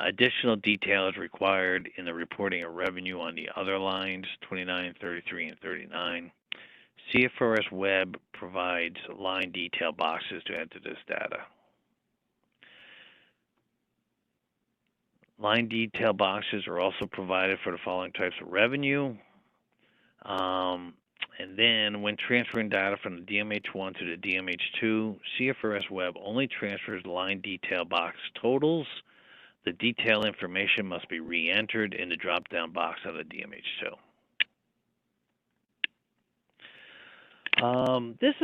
Additional detail is required in the reporting of revenue on the other lines, 29, 33, and 39. CFRS Web provides line detail boxes to enter this data. Line detail boxes are also provided for the following types of revenue. And then when transferring data from the DMH1 to the DMH2, CFRS Web only transfers line detail box totals. The detail information must be re-entered in the drop-down box of the DMH2. This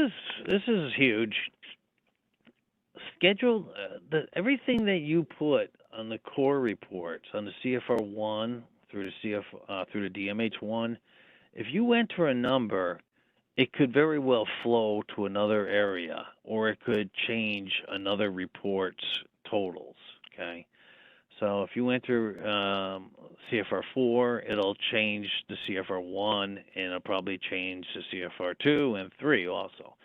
is huge. Schedule everything that you put on the core reports on the CFR1 through the through the DMH1. If you enter a number, it could very well flow to another area, or it could change another report's totals. Okay, so if you enter CFR4, it'll change the CFR1, and it'll probably change the CFR2 and 3 also.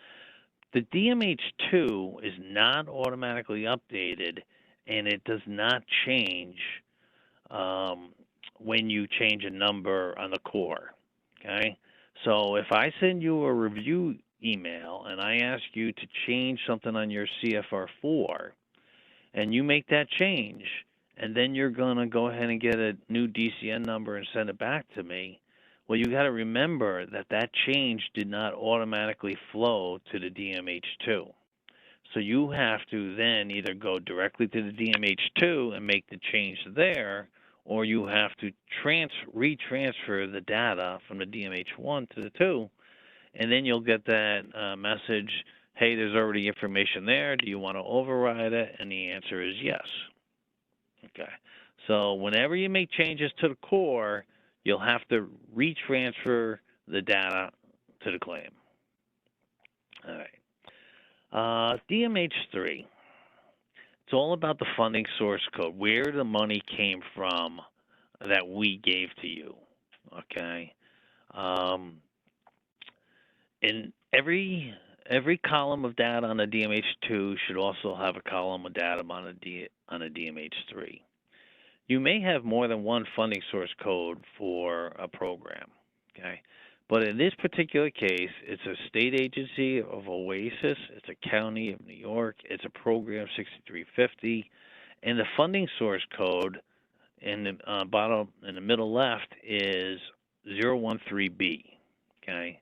The DMH2 is not automatically updated, and it does not change when you change a number on the core. Okay, so if I send you a review email and I ask you to change something on your CFR4, and you make that change, and then you're going to go ahead and get a new DCN number and send it back to me, well, you got to remember that that change did not automatically flow to the DMH2. So you have to then either go directly to the DMH2 and make the change there, or you have to retransfer the data from the DMH1 to the 2, and then you'll get that message, hey, there's already information there. Do you want to override it? And the answer is yes. Okay. So whenever you make changes to the core, you'll have to retransfer the data to the claim. All right. DMH3. It's all about the funding source code, where the money came from that we gave to you. Okay. And every column of data on a DMH2 should also have a column of data on a DMH3. You may have more than one funding source code for a program, okay? But in this particular case, it's a state agency of OASIS, it's a county of New York, it's a program 6350, and the funding source code in the bottom, in the middle left is 013B, okay?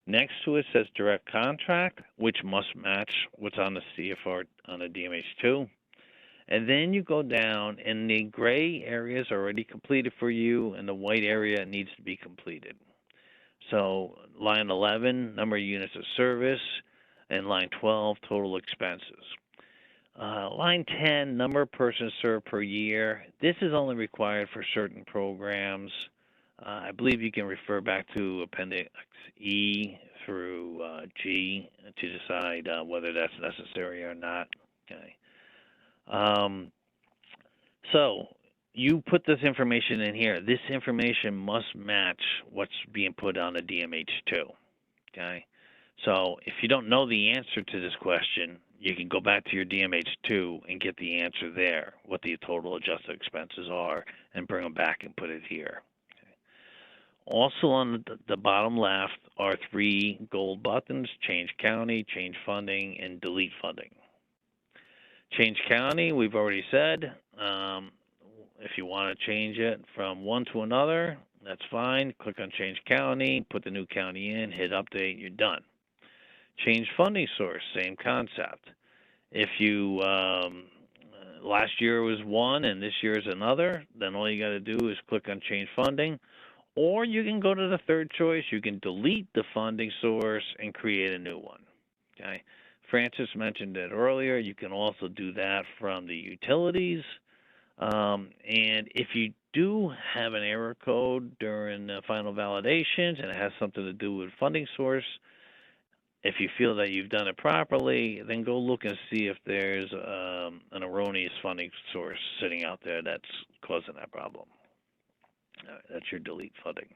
Next to it says direct contract, which must match what's on the CFR on the DMH2. And then you go down, and the gray area is already completed for you, and the white area needs to be completed. So line 11, number of units of service, and line 12, total expenses. Line 10, number of persons served per year. This is only required for certain programs. I believe you can refer back to Appendix E through G to decide whether that's necessary or not. Okay. So you put this information in here. This information must match what's being put on the DMH2. Okay. So if you don't know the answer to this question, you can go back to your DMH2 and get the answer there, what the total adjusted expenses are, and bring them back and put it here. Okay. Also on the bottom left are 3 gold buttons: change county, change funding, and delete funding. Change county, we've already said. If you want to change it from one to another, that's fine. Click on change county, put the new county in, hit update, you're done. Change funding source, same concept. If you last year was one and this year is another, then all you got to do is click on change funding, or you can go to the third choice. You can delete the funding source and create a new one. Okay. Francis mentioned it earlier. You can also do that from the utilities. And if you do have an error code during the final validations and it has something to do with funding source, if you feel that you've done it properly, then go look and see if there's an erroneous funding source sitting out there that's causing that problem. That's your delete funding.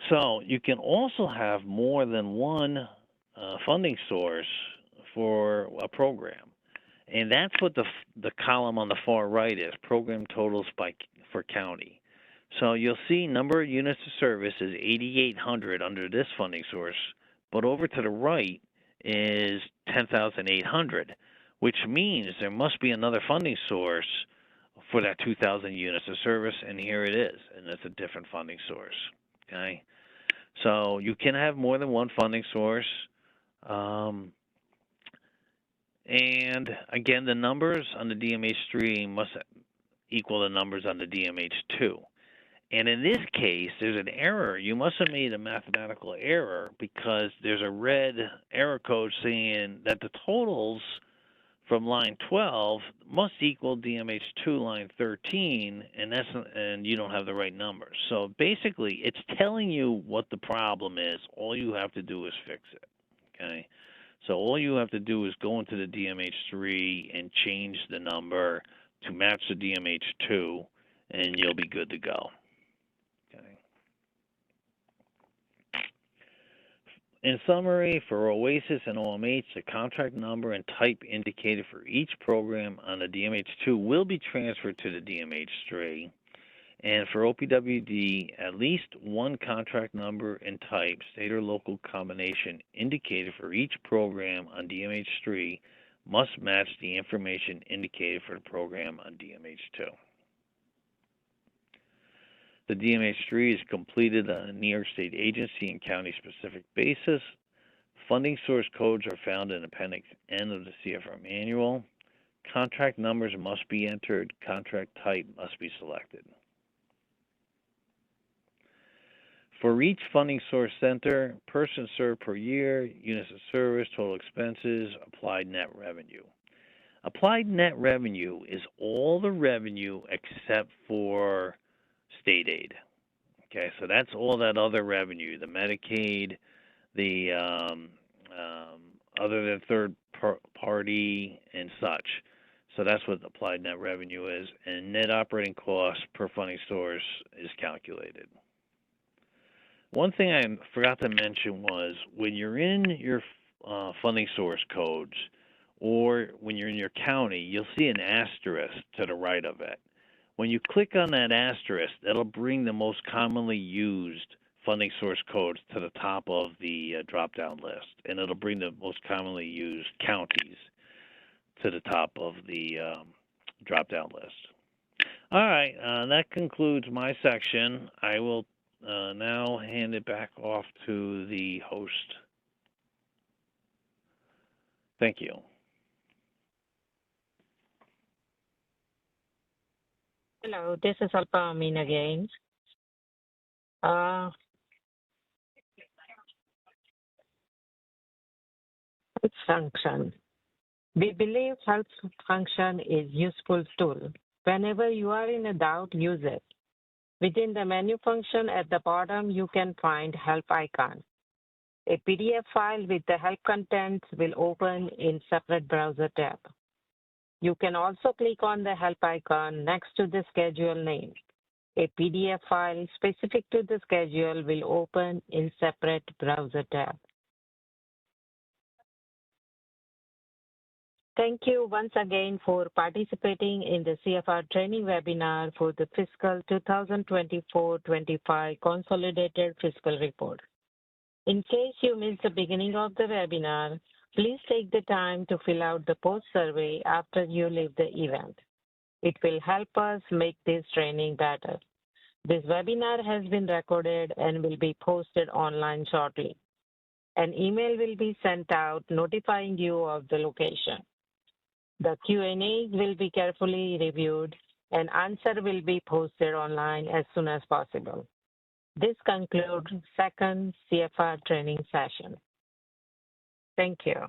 So you can also have more than one funding source for a program. And that's what the column on the far right is, program totals for county. So you'll see number of units of service is 8,800 under this funding source, but over to the right is 10,800, which means there must be another funding source for that 2,000 units of service, and here it is, and it's a different funding source, okay? So you can have more than one funding source. And again, the numbers on the DMH3 must equal the numbers on the DMH2. And in this case, there's an error. You must have made a mathematical error because there's a red error code saying that the totals from line 12 must equal DMH2 line 13, and you don't have the right numbers. So basically, it's telling you what the problem is. All you have to do is fix it, okay? So all you have to do is go into the DMH3 and change the number to match the DMH2, and you'll be good to go. Okay. In summary, for OASIS and OMH, the contract number and type indicated for each program on the DMH2 will be transferred to the DMH3. And for OPWD, at least one contract number and type, state or local combination indicated for each program on DMH3 must match the information indicated for the program on DMH2. The DMH3 is completed on a New York State agency and county-specific basis. Funding source codes are found in Appendix N of the CFR manual. Contract numbers must be entered. Contract type must be selected. For each funding source center, persons served per year, units of service, total expenses, applied net revenue. Applied net revenue is all the revenue except for state aid. Okay, so that's all that other revenue, the Medicaid, the other than third party and such. So that's what applied net revenue is, and net operating costs per funding source is calculated. One thing I forgot to mention was when you're in your funding source codes or when you're in your county, you'll see an asterisk to the right of it. When you click on that asterisk, that'll bring the most commonly used funding source codes to the top of the drop-down list, and it'll bring the most commonly used counties to the top of the drop-down list. All right, that concludes my section. I will now hand it back off to the host. Thank you. Hello, this is Alpa Amin again. Health function. We believe health function is useful tool. Whenever you are in a doubt, use it. Within the menu function at the bottom, you can find help icon. A PDF file with the help contents will open in separate browser tab. You can also click on the help icon next to the schedule name. A PDF file specific to the schedule will open in separate browser tab. Thank you once again for participating in the CFR training webinar for the fiscal 2024-25 consolidated fiscal report. In case you missed the beginning of the webinar, please take the time to fill out the post survey after you leave the event. It will help us make this training better. This webinar has been recorded and will be posted online shortly. An email will be sent out notifying you of the location. The Q&A will be carefully reviewed and answer will be posted online as soon as possible. This concludes second CFR training session. Thank you.